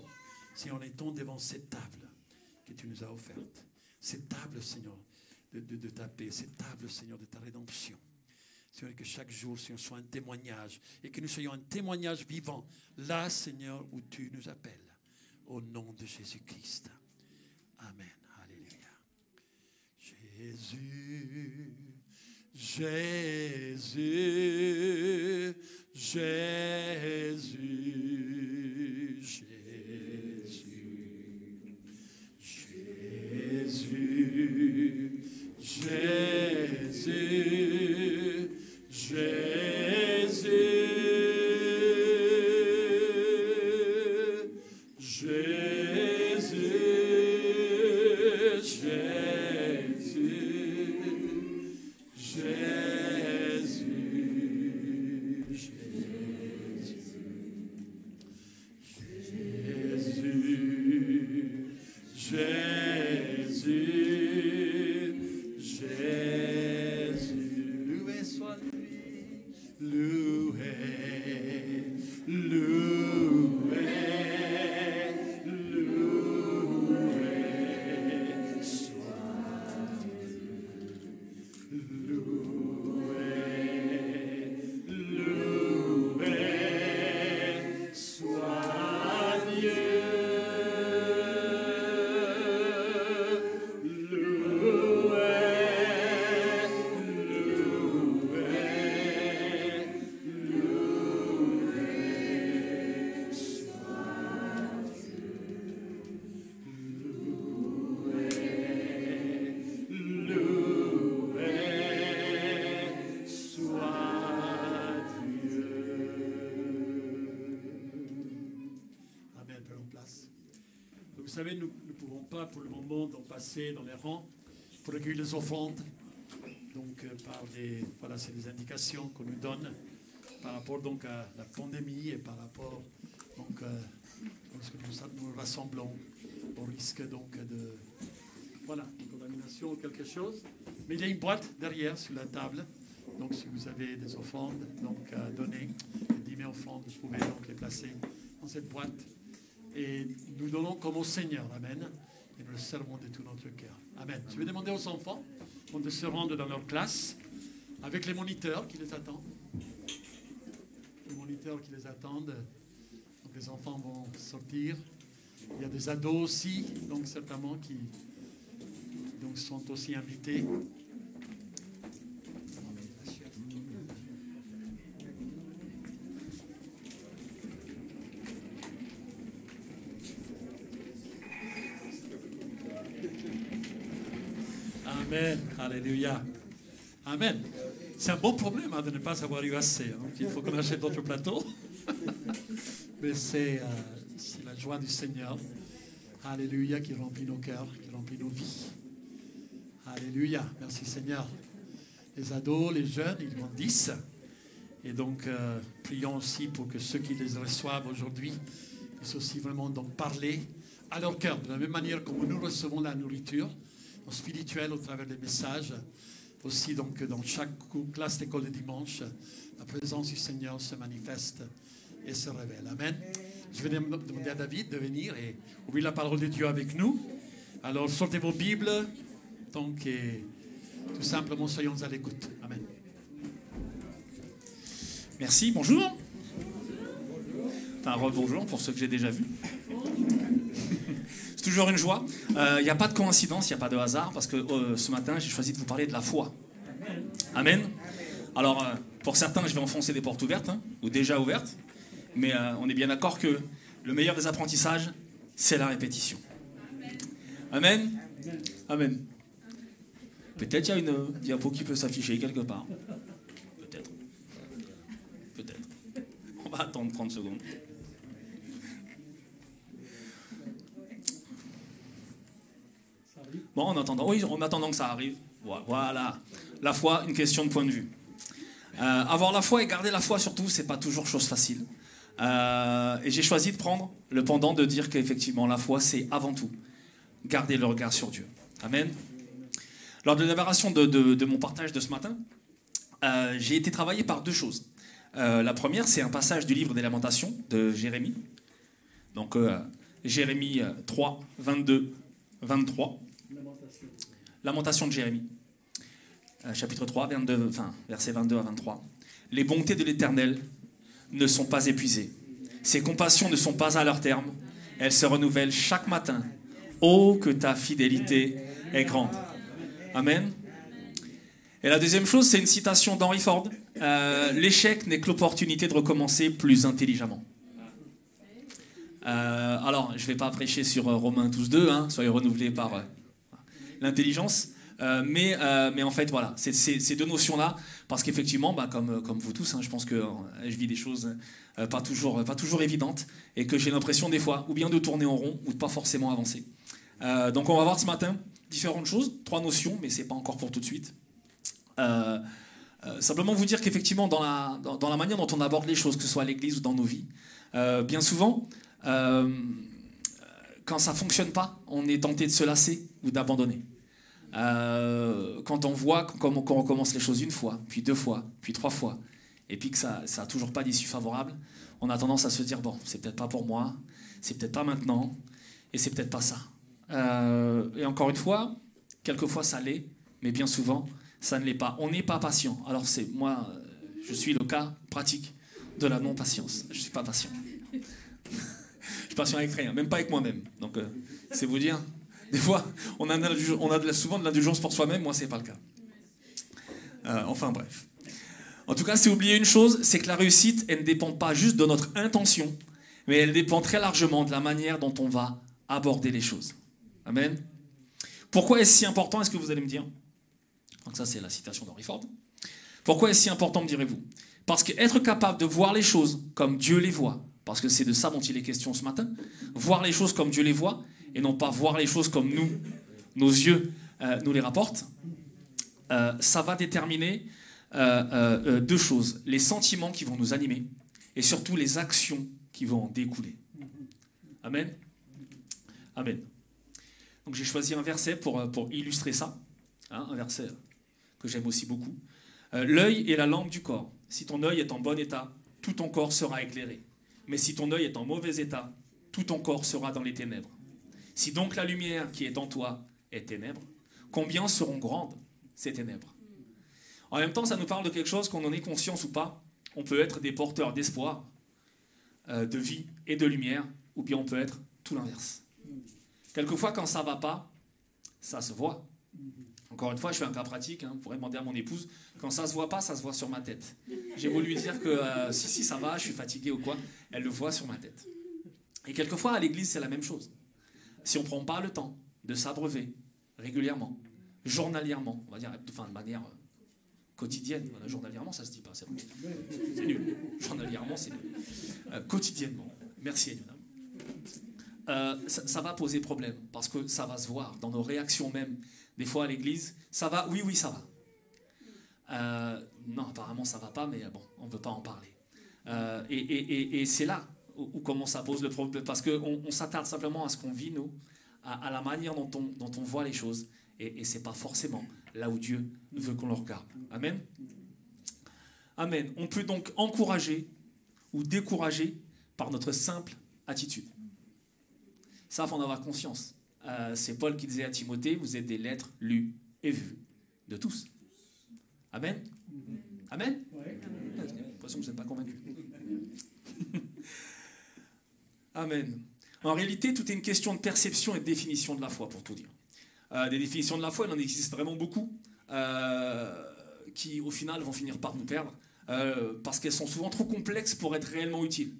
si on est devant cette table que tu nous as offerte. Cette table, Seigneur, de ta paix, cette table, Seigneur, de ta rédemption. Seigneur, que chaque jour, Seigneur, soit un témoignage et que nous soyons un témoignage vivant là, Seigneur, où tu nous appelles. Au nom de Jésus-Christ. Amen. Alléluia. Jésus, Jésus, Jésus, Jésus, Jésus, Jésus, Jésus, Vous savez, nous ne pouvons pas pour le moment passer dans les rangs pour recueillir les offrandes. Donc, voilà, c'est des indications qu'on nous donne par rapport donc à la pandémie et par rapport donc à ce que nous rassemblons au risque donc de contamination ou quelque chose. Mais il y a une boîte derrière sur la table. Donc, si vous avez des offrandes donc à donner, les 10 000 offrandes, vous pouvez donc les placer dans cette boîte. Et nous donnons comme au Seigneur. Amen. Et nous le servons de tout notre cœur. Amen. Je vais demander aux enfants de se rendre dans leur classe avec les moniteurs qui les attendent. Les moniteurs qui les attendent. Donc les enfants vont sortir. Il y a des ados aussi, donc certainement qui donc sont aussi invités. Amen. Alléluia. Amen. C'est un bon problème de ne pas avoir eu assez. Donc il faut qu'on achète d'autres plateaux. Mais c'est la joie du Seigneur. Alléluia, qui remplit nos cœurs, qui remplit nos vies. Alléluia, merci Seigneur. Les ados, les jeunes, ils grandissent. Et donc, prions aussi pour que ceux qui les reçoivent aujourd'hui puissent aussi vraiment donc parler à leur cœur, de la même manière que nous recevons la nourriture spirituelle au travers des messages. Aussi, donc, dans chaque classe d'école de dimanche, la présence du Seigneur se manifeste et se révèle. Amen. Je vais demander à David de venir et ouvrir la parole de Dieu avec nous. Alors, sortez vos Bibles, donc, et tout simplement, soyons à l'écoute. Amen. Merci, bonjour. Enfin, rebonjour pour ceux que j'ai déjà vus. C'est toujours une joie. Il n'y a pas de coïncidence, il n'y a pas de hasard, parce que ce matin, j'ai choisi de vous parler de la foi. Amen. Alors, pour certains, je vais enfoncer des portes ouvertes, ou déjà ouvertes, mais on est bien d'accord que le meilleur des apprentissages, c'est la répétition. Amen. Amen. Peut-être il y a une diapo qui peut s'afficher quelque part. Peut-être. Peut-être. On va attendre 30 secondes. Bon, en attendant que ça arrive, voilà. La foi, une question de point de vue. Avoir la foi et garder la foi surtout, c'est pas toujours chose facile. Et j'ai choisi de prendre le pendant de dire qu'effectivement la foi, c'est avant tout garder le regard sur Dieu. Amen. Lors de l'élaboration de mon partage de ce matin, j'ai été travaillé par deux choses. La première, c'est un passage du livre des Lamentations de Jérémie. Donc, Jérémie 3, 22, 23. Lamentation de Jérémie. Chapitre 3, versets 22 à 23. Les bontés de l'Éternel ne sont pas épuisées. Ses compassions ne sont pas à leur terme. Elles se renouvellent chaque matin. Oh, que ta fidélité est grande. Amen. Et la deuxième chose, c'est une citation d'Henry Ford. L'échec n'est que l'opportunité de recommencer plus intelligemment. Alors, je ne vais pas prêcher sur Romains 12:2, soyez renouvelés par l'intelligence. Mais en fait, voilà, c'est ces deux notions-là, parce qu'effectivement, comme vous tous, je pense que je vis des choses pas toujours évidentes, et que j'ai l'impression des fois, ou bien de tourner en rond, ou de pas forcément avancer. Donc on va voir ce matin différentes choses, 3 notions, mais c'est pas encore pour tout de suite. Simplement vous dire qu'effectivement, dans la manière dont on aborde les choses, que ce soit à l'église ou dans nos vies, bien souvent, quand ça fonctionne pas, on est tenté de se lasser ou d'abandonner. Quand on voit qu'on recommence les choses une fois, puis 2 fois, puis 3 fois, et puis que ça n'a toujours pas d'issue favorable, on a tendance à se dire, bon, c'est peut-être pas pour moi, c'est peut-être pas maintenant, et c'est peut-être pas ça. Et encore une fois, quelquefois ça l'est, mais bien souvent, ça ne l'est pas. On n'est pas patient. Alors moi, je suis le cas pratique de la non-patience. Je ne suis pas patient. Je suis patient avec rien, même pas avec moi-même. Donc, c'est vous dire... Des fois, on a souvent de l'indulgence pour soi-même, moi, c'est pas le cas. Enfin, bref. En tout cas, c'est oublier une chose, c'est que la réussite, elle ne dépend pas juste de notre intention, mais elle dépend très largement de la manière dont on va aborder les choses. Amen. Pourquoi est-ce si important, est-ce que vous allez me dire? Donc ça, c'est la citation d'Henry Ford. Pourquoi est-ce si important, me direz-vous? Parce qu'être capable de voir les choses comme Dieu les voit, parce que c'est de ça dont il est question ce matin, voir les choses comme Dieu les voit, et non pas voir les choses comme nos yeux nous les rapportent, ça va déterminer 2 choses. Les sentiments qui vont nous animer et surtout les actions qui vont en découler. Amen. Amen. Donc j'ai choisi un verset pour illustrer ça, un verset que j'aime aussi beaucoup. L'œil est la lampe du corps. Si ton œil est en bon état, tout ton corps sera éclairé. Mais si ton œil est en mauvais état, tout ton corps sera dans les ténèbres. Si donc la lumière qui est en toi est ténèbre, combien seront grandes ces ténèbres? En même temps, ça nous parle de quelque chose, qu'on en ait conscience ou pas. On peut être des porteurs d'espoir, de vie et de lumière, ou bien on peut être tout l'inverse. Quelquefois, quand ça ne va pas, ça se voit. Encore une fois, je fais un cas pratique, vous pourrez demander à mon épouse, quand ça ne se voit pas, ça se voit sur ma tête. J'ai voulu lui dire que si ça va, je suis fatigué ou quoi, elle le voit sur ma tête. Et quelquefois, à l'église, c'est la même chose. Si on ne prend pas le temps de s'abreuver régulièrement, journalièrement, on va dire de manière quotidienne. Voilà, journalièrement, ça se dit pas, c'est vrai. C'est nul. Journalièrement, c'est nul. Quotidiennement. Merci, Eduna. Ça va poser problème, parce que ça va se voir dans nos réactions même. Des fois à l'église, ça va, oui, ça va. Non, apparemment ça va pas, mais bon, on ne veut pas en parler. Et c'est là où commence à poser le problème, parce qu'on s'attarde simplement à ce qu'on vit, nous, à la manière dont on voit les choses, et ce n'est pas forcément là où Dieu veut qu'on le regarde. Amen. Amen. On peut donc encourager ou décourager par notre simple attitude. Ça, il faut en avoir conscience. C'est Paul qui disait à Timothée, vous êtes des lettres lues et vues de tous. Amen. Amen. J'ai l'impression que vous n'êtes pas convaincus. Amen. En réalité, tout est une question de perception et de définition de la foi, pour tout dire. Des définitions de la foi, il en existe vraiment beaucoup, qui au final vont finir par nous perdre, parce qu'elles sont souvent trop complexes pour être réellement utiles.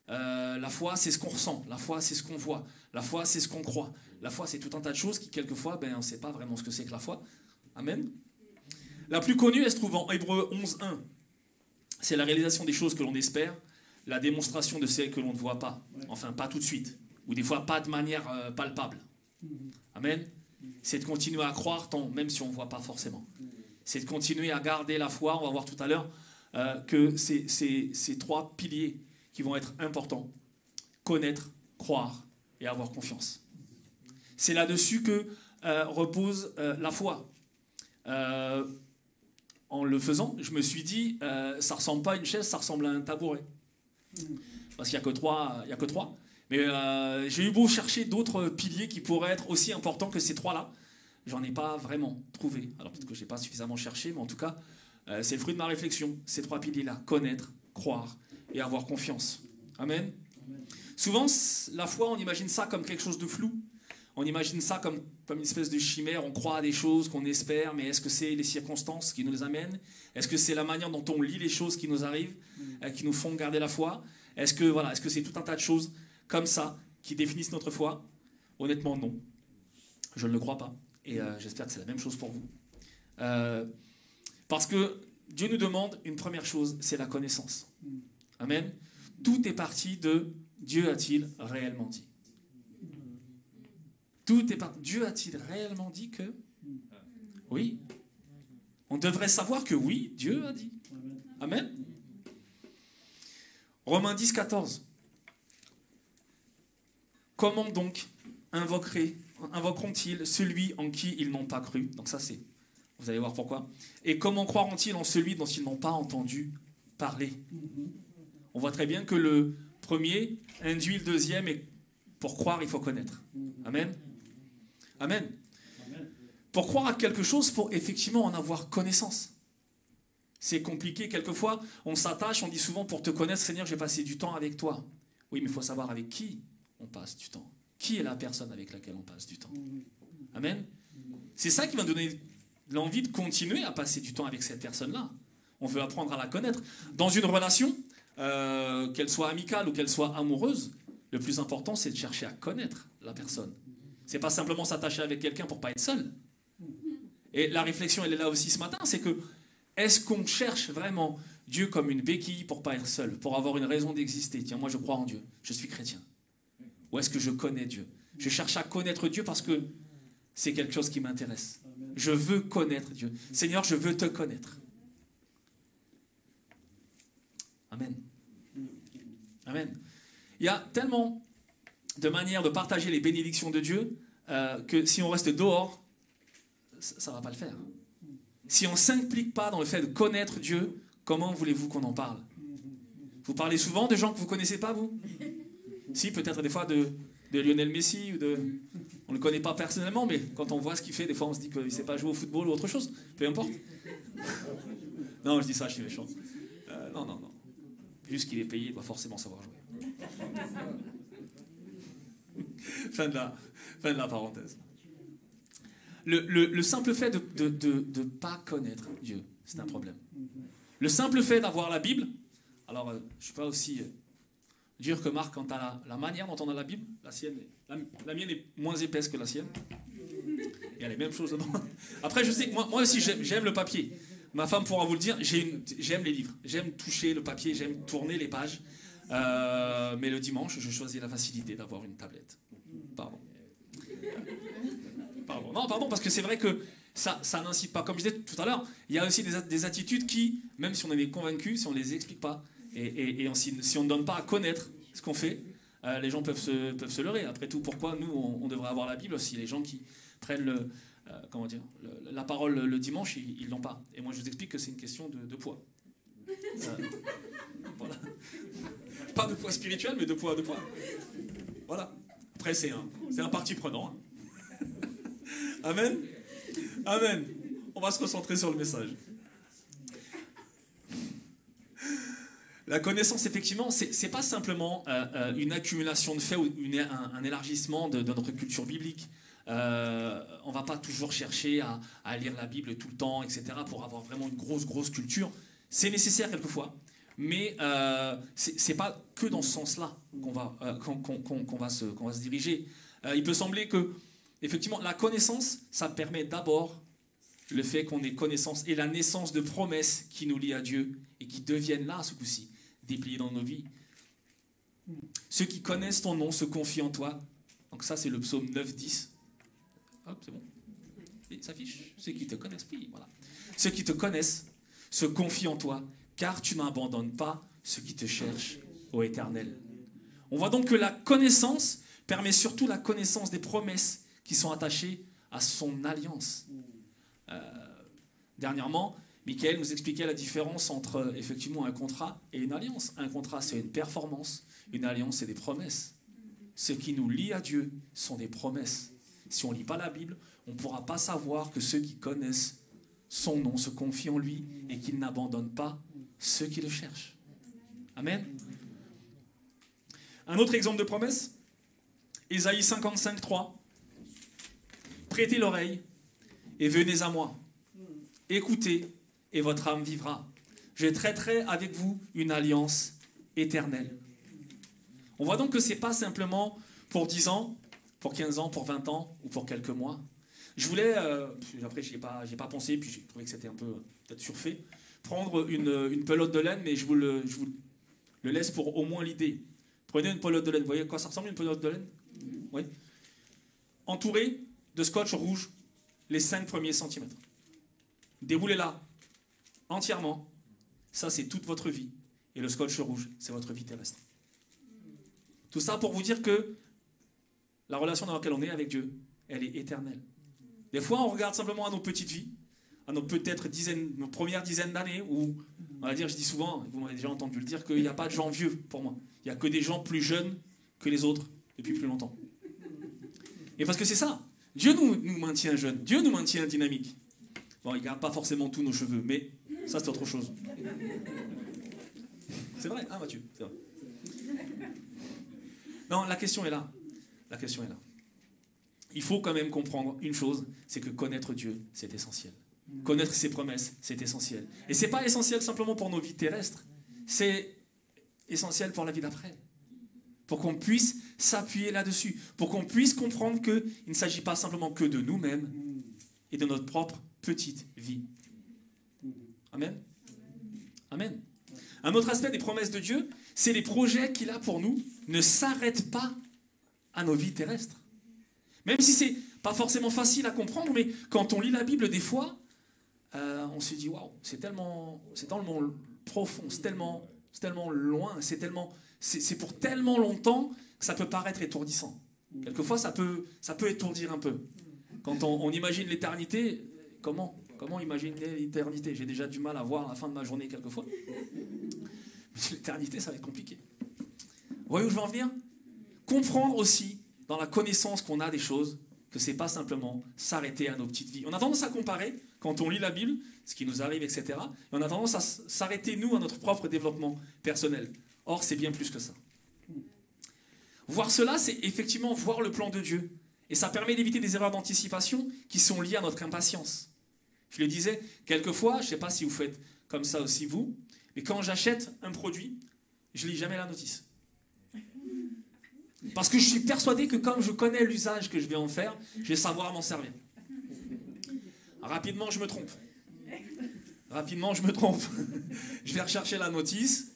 La foi, c'est ce qu'on ressent. La foi, c'est ce qu'on voit. La foi, c'est ce qu'on croit. La foi, c'est tout un tas de choses qui, quelquefois, on ne sait pas vraiment ce que c'est que la foi. Amen. La plus connue, elle se trouve en Hébreux 11.1. C'est la réalisation des choses que l'on espère, la démonstration de celles que l'on ne voit pas. Enfin, pas tout de suite. Ou des fois, pas de manière palpable. Amen. C'est de continuer à croire, même si on ne voit pas forcément. C'est de continuer à garder la foi. On va voir tout à l'heure que c'est ces trois piliers qui vont être importants. Connaître, croire et avoir confiance. C'est là-dessus que repose la foi. En le faisant, je me suis dit, ça ne ressemble pas à une chaise, ça ressemble à un tabouret. Parce qu'il n'y a que trois. Mais j'ai eu beau chercher d'autres piliers qui pourraient être aussi importants que ces trois-là. J'en ai pas vraiment trouvé. Alors peut-être que je n'ai pas suffisamment cherché, mais en tout cas, c'est le fruit de ma réflexion. Ces trois piliers-là, connaître, croire et avoir confiance. Amen. Souvent, la foi, on imagine ça comme quelque chose de flou. On imagine ça comme une espèce de chimère. On croit à des choses qu'on espère, mais est-ce que c'est les circonstances qui nous les amènent? Est-ce que c'est la manière dont on lit les choses qui nous arrivent, qui nous font garder la foi? Est-ce que c'est tout un tas de choses comme ça qui définissent notre foi? Honnêtement, non. Je ne le crois pas. Et j'espère que c'est la même chose pour vous. Parce que Dieu nous demande une première chose, c'est la connaissance. Amen. Tout est parti de Dieu a-t-il réellement dit? Dieu a-t-il réellement dit que? Oui. On devrait savoir que oui, Dieu a dit. Amen. Romains 10, 14. Comment donc invoqueront-ils celui en qui ils n'ont pas cru? Donc ça c'est, vous allez voir pourquoi. Et comment croiront-ils en celui dont ils n'ont pas entendu parler? On voit très bien que le premier induit le deuxième, et pour croire, il faut connaître. Amen. Amen. Pour croire à quelque chose, il faut effectivement en avoir connaissance. C'est compliqué quelquefois, on s'attache, on dit souvent pour te connaître, Seigneur, j'ai passé du temps avec toi. Oui, mais il faut savoir avec qui on passe du temps. Qui est la personne avec laquelle on passe du temps? Amen. C'est ça qui va donner l'envie de continuer à passer du temps avec cette personne-là. On veut apprendre à la connaître. Dans une relation, qu'elle soit amicale ou qu'elle soit amoureuse, le plus important, c'est de chercher à connaître la personne. C'est pas simplement s'attacher avec quelqu'un pour pas être seul. Et la réflexion, elle est là aussi ce matin, c'est que est-ce qu'on cherche vraiment Dieu comme une béquille pour pas être seul, pour avoir une raison d'exister? Tiens, moi je crois en Dieu, je suis chrétien. Ou est-ce que je connais Dieu? Je cherche à connaître Dieu parce que c'est quelque chose qui m'intéresse. Je veux connaître Dieu. Seigneur, je veux te connaître. Amen. Amen. Il y a tellement de manières de partager les bénédictions de Dieu que si on reste dehors, ça ne va pas le faire. Si on ne s'implique pas dans le fait de connaître Dieu, comment voulez-vous qu'on en parle? Vous parlez souvent de gens que vous ne connaissez pas, vous? Si, peut-être des fois de Lionel Messi, on ne le connaît pas personnellement, mais quand on voit ce qu'il fait, des fois on se dit qu'il ne sait pas jouer au football ou autre chose. Peu importe. Non, je dis ça, je suis méchant. Non. Juste qu'il est payé, il doit forcément savoir jouer. Fin de la parenthèse. Le simple fait de ne pas connaître Dieu, c'est un problème. Le simple fait d'avoir la Bible, alors je ne suis pas aussi dur que Marc quant à la manière dont on a la Bible. La mienne est moins épaisse que la sienne. Il y a les mêmes choses dedans. Après, je sais que moi aussi, j'aime le papier. Ma femme pourra vous le dire, j'aime les livres. J'aime toucher le papier, j'aime tourner les pages. Mais le dimanche, je choisis la facilité d'avoir une tablette. Pardon. Non, pardon, parce que c'est vrai que ça n'incite pas. Comme je disais tout à l'heure, il y a aussi des attitudes qui, même si on en est convaincu, si on ne les explique pas, et si on ne donne pas à connaître ce qu'on fait, les gens peuvent se leurrer. Après tout, pourquoi nous, on devrait avoir la Bible si les gens qui prennent la parole le dimanche, ils ne l'ont pas. Et moi, je vous explique que c'est une question de poids. Voilà. Pas de poids spirituel, mais de poids. Voilà. Après, c'est un parti prenant. Amen. Amen. On va se recentrer sur le message. La connaissance, effectivement, c'est pas simplement une accumulation de faits ou un élargissement de notre culture biblique. On ne va pas toujours chercher à lire la Bible tout le temps, etc., pour avoir vraiment une grosse culture. C'est nécessaire quelquefois, mais c'est pas que dans ce sens-là qu'on va se diriger. Il peut sembler que, effectivement, la connaissance, ça permet d'abord le fait qu'on ait connaissance et la naissance de promesses qui nous lient à Dieu et qui deviennent là, ce coup-ci, dépliées dans nos vies. Ceux qui connaissent ton nom se confient en toi. Donc ça, c'est le psaume 9-10. Hop, c'est bon. Et ça s'affiche. Ceux qui te connaissent, oui, voilà. Ceux qui te connaissent se confient en toi, car tu n'abandonnes pas ceux qui te cherchent, ô Éternel. On voit donc que la connaissance permet surtout la connaissance des promesses qui sont attachées à son alliance. Dernièrement, Michael nous expliquait la différence entre effectivement un contrat et une alliance. Un contrat, c'est une performance. Une alliance, c'est des promesses. Ce qui nous lie à Dieu sont des promesses. Si on ne lit pas la Bible, on ne pourra pas savoir que ceux qui connaissent son nom se confient en lui et qu'il n'abandonne pas ceux qui le cherchent. Amen. Un autre exemple de promesse, Ésaïe 55:3. Prêtez l'oreille et venez à moi. Écoutez et votre âme vivra. Je traiterai avec vous une alliance éternelle. On voit donc que ce n'est pas simplement pour 10 ans, pour 15 ans, pour 20 ans ou pour quelques mois. Je voulais, après j'ai pas pensé, puis j'ai trouvé que c'était un peu peut-être surfait, prendre une pelote de laine, mais je vous le laisse pour au moins l'idée. Prenez une pelote de laine, vous voyez à quoi ça ressemble une pelote de laine? Oui. Entourée de scotch rouge les 5 premiers centimètres. Déroulez-la entièrement. Ça, c'est toute votre vie. Et le scotch rouge, c'est votre vie terrestre. Tout ça pour vous dire que la relation dans laquelle on est avec Dieu, elle est éternelle. Des fois, on regarde simplement à nos petites vies, à nos peut-être nos premières dizaines d'années, où, on va dire, je dis souvent, vous m'avez déjà entendu le dire, qu'il n'y a pas de gens vieux pour moi. Il n'y a que des gens plus jeunes que les autres depuis plus longtemps. Et parce que c'est ça. Dieu nous maintient jeunes. Dieu nous maintient dynamiques. Bon, il ne garde pas forcément tous nos cheveux, mais ça, c'est autre chose. C'est vrai, hein, Mathieu? C'est vrai. Non, la question est là. La question est là. Il faut quand même comprendre une chose, c'est que connaître Dieu, c'est essentiel. Connaître ses promesses, c'est essentiel. Et ce n'est pas essentiel simplement pour nos vies terrestres, c'est essentiel pour la vie d'après. Pour qu'on puisse s'appuyer là-dessus, pour qu'on puisse comprendre qu'il ne s'agit pas simplement que de nous-mêmes et de notre propre petite vie. Amen. Amen. Un autre aspect des promesses de Dieu, c'est les projets qu'il a pour nous ne s'arrêtent pas à nos vies terrestres. Même si c'est pas forcément facile à comprendre, mais quand on lit la Bible, des fois, on se dit waouh, c'est tellement profond, c'est tellement loin, c'est pour tellement longtemps que ça peut paraître étourdissant. Quelquefois, ça peut étourdir un peu. Quand on imagine l'éternité, comment imaginer l'éternité? J'ai déjà du mal à voir la fin de ma journée quelquefois. L'éternité, ça va être compliqué. Vous voyez où je veux en venir? Comprendre aussi, dans la connaissance qu'on a des choses, que ce n'est pas simplement s'arrêter à nos petites vies. On a tendance à comparer, quand on lit la Bible, ce qui nous arrive, etc. Et on a tendance à s'arrêter, nous, à notre propre développement personnel. Or, c'est bien plus que ça. Voir cela, c'est effectivement voir le plan de Dieu. Et ça permet d'éviter des erreurs d'anticipation qui sont liées à notre impatience. Je le disais, quelquefois, je ne sais pas si vous faites comme ça aussi vous, mais quand j'achète un produit, je ne lis jamais la notice. Parce que je suis persuadé que comme je connais l'usage que je vais en faire, je vais savoir m'en servir. Rapidement, je me trompe. rapidement, je me trompe. Je vais rechercher la notice,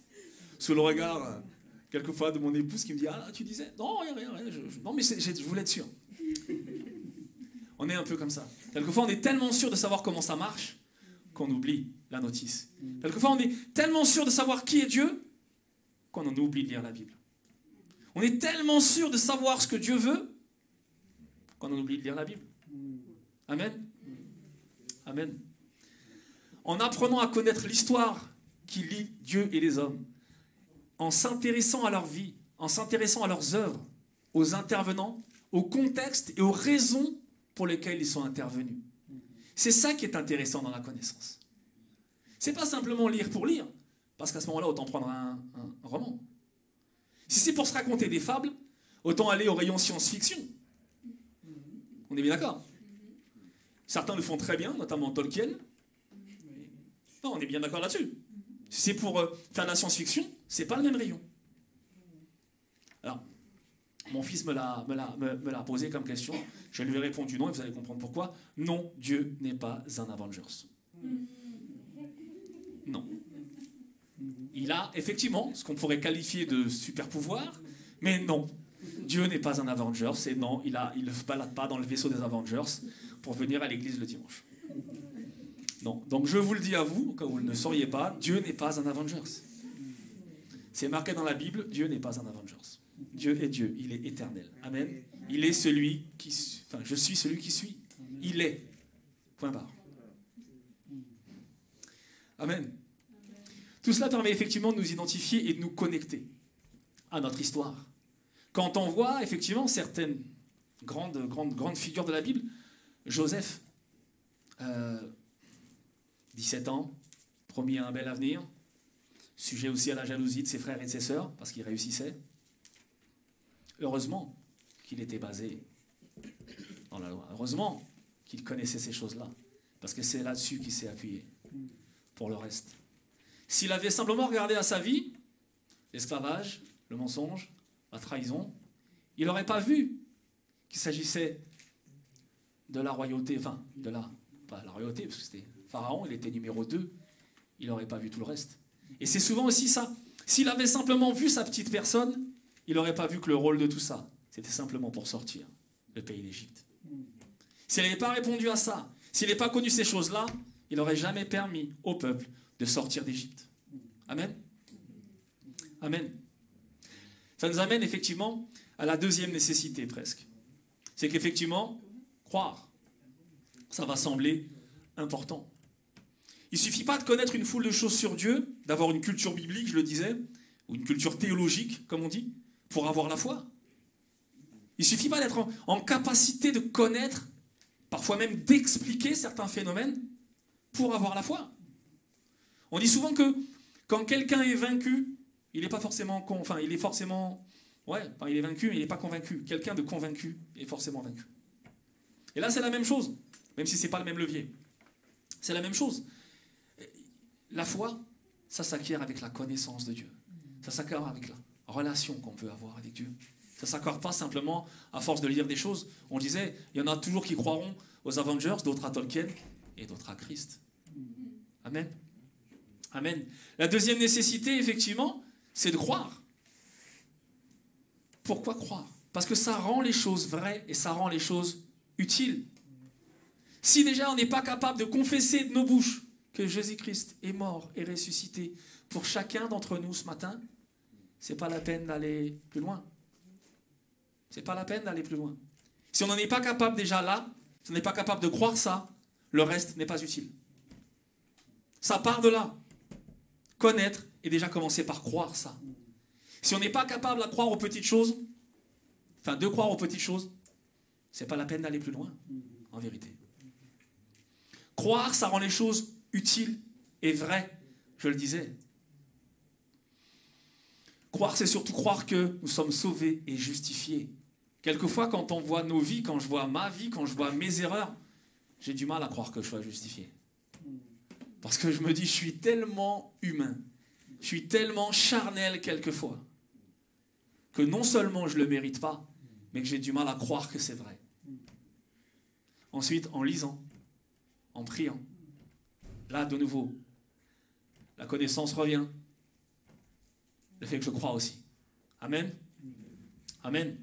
sous le regard, quelquefois, de mon épouse qui me dit « Ah, tu disais ?» « Non, rien, non, mais je voulais être sûr. » On est un peu comme ça. Quelquefois, on est tellement sûr de savoir comment ça marche qu'on oublie la notice. Quelquefois, on est tellement sûr de savoir qui est Dieu qu'on en oublie de lire la Bible. On est tellement sûr de savoir ce que Dieu veut qu'on en oublie de lire la Bible. Amen. Amen. En apprenant à connaître l'histoire qui lie Dieu et les hommes, en s'intéressant à leur vie, en s'intéressant à leurs œuvres, aux intervenants, au contexte et aux raisons pour lesquelles ils sont intervenus. C'est ça qui est intéressant dans la connaissance. C'est pas simplement lire pour lire, parce qu'à ce moment-là, autant prendre un roman. Si c'est pour se raconter des fables, autant aller au rayon science-fiction. On est bien d'accord? Certains le font très bien, notamment Tolkien. Non, on est bien d'accord là-dessus. Si c'est pour faire de la science-fiction, c'est pas le même rayon. Alors, mon fils me l'a posé comme question. Je lui ai répondu non, et vous allez comprendre pourquoi. Non, Dieu n'est pas un Avengers. Non. Il a effectivement ce qu'on pourrait qualifier de super pouvoir, mais non. Dieu n'est pas un Avengers, et non, il ne se balade pas dans le vaisseau des Avengers pour venir à l'église le dimanche. Non. Donc je vous le dis à vous, quand vous ne le sauriez pas, Dieu n'est pas un Avengers. C'est marqué dans la Bible, Dieu n'est pas un Avengers. Dieu est Dieu, il est éternel. Amen. Il est celui qui... Enfin, je suis celui qui suis. Il est. Point barre. Amen. Tout cela permet effectivement de nous identifier et de nous connecter à notre histoire. Quand on voit effectivement certaines grandes figures de la Bible, Joseph, 17 ans, promis un bel avenir, sujet aussi à la jalousie de ses frères et de ses sœurs, parce qu'il réussissait. Heureusement qu'il était basé dans la loi. Heureusement qu'il connaissait ces choses-là, parce que c'est là-dessus qu'il s'est appuyé pour le reste. S'il avait simplement regardé à sa vie, l'esclavage, le mensonge, la trahison, il n'aurait pas vu qu'il s'agissait de la royauté, enfin, pas la royauté, parce que c'était Pharaon, il était numéro 2, il n'aurait pas vu tout le reste. Et c'est souvent aussi ça. S'il avait simplement vu sa petite personne, il n'aurait pas vu que le rôle de tout ça, c'était simplement pour sortir le pays d'Égypte. S'il n'avait pas répondu à ça, s'il n'avait pas connu ces choses-là, il n'aurait jamais permis au peuple de sortir d'Égypte. Amen. Amen. Ça nous amène effectivement à la deuxième nécessité presque. C'est qu'effectivement, croire, ça va sembler important. Il ne suffit pas de connaître une foule de choses sur Dieu, d'avoir une culture biblique, je le disais, ou une culture théologique, comme on dit, pour avoir la foi. Il ne suffit pas d'être en capacité de connaître, parfois même d'expliquer certains phénomènes, pour avoir la foi. On dit souvent que quand quelqu'un est vaincu, il n'est pas forcément... Enfin, il est forcément... Ouais, il est vaincu, mais il n'est pas convaincu. Quelqu'un de convaincu est forcément vaincu. Et là, c'est la même chose, même si ce n'est pas le même levier. C'est la même chose. La foi, ça s'acquiert avec la connaissance de Dieu. Ça s'acquiert avec la relation qu'on peut avoir avec Dieu. Ça ne s'acquiert pas simplement à force de lire des choses. On disait, il y en a toujours qui croiront aux Avengers, d'autres à Tolkien et d'autres à Christ. Amen. Amen. La deuxième nécessité, effectivement, c'est de croire. Pourquoi croire? Parce que ça rend les choses vraies et ça rend les choses utiles. Si déjà on n'est pas capable de confesser de nos bouches que Jésus-Christ est mort et ressuscité pour chacun d'entre nous ce matin, c'est pas la peine d'aller plus loin. C'est pas la peine d'aller plus loin. Si on n'en est pas capable déjà là, si on n'est pas capable de croire ça, le reste n'est pas utile. Ça part de là. Connaître et déjà commencer par croire ça. Si on n'est pas capable de croire aux petites choses, de croire aux petites choses, c'est pas la peine d'aller plus loin, en vérité. Croire, ça rend les choses utiles et vraies, je le disais. Croire, c'est surtout croire que nous sommes sauvés et justifiés. Quelquefois, quand on voit nos vies, quand je vois ma vie, quand je vois mes erreurs, j'ai du mal à croire que je sois justifié. Parce que je me dis, je suis tellement humain, je suis tellement charnel quelquefois, que non seulement je ne le mérite pas, mais que j'ai du mal à croire que c'est vrai. Ensuite, en lisant, en priant, là, de nouveau, la connaissance revient. Le fait que je crois aussi. Amen. Amen.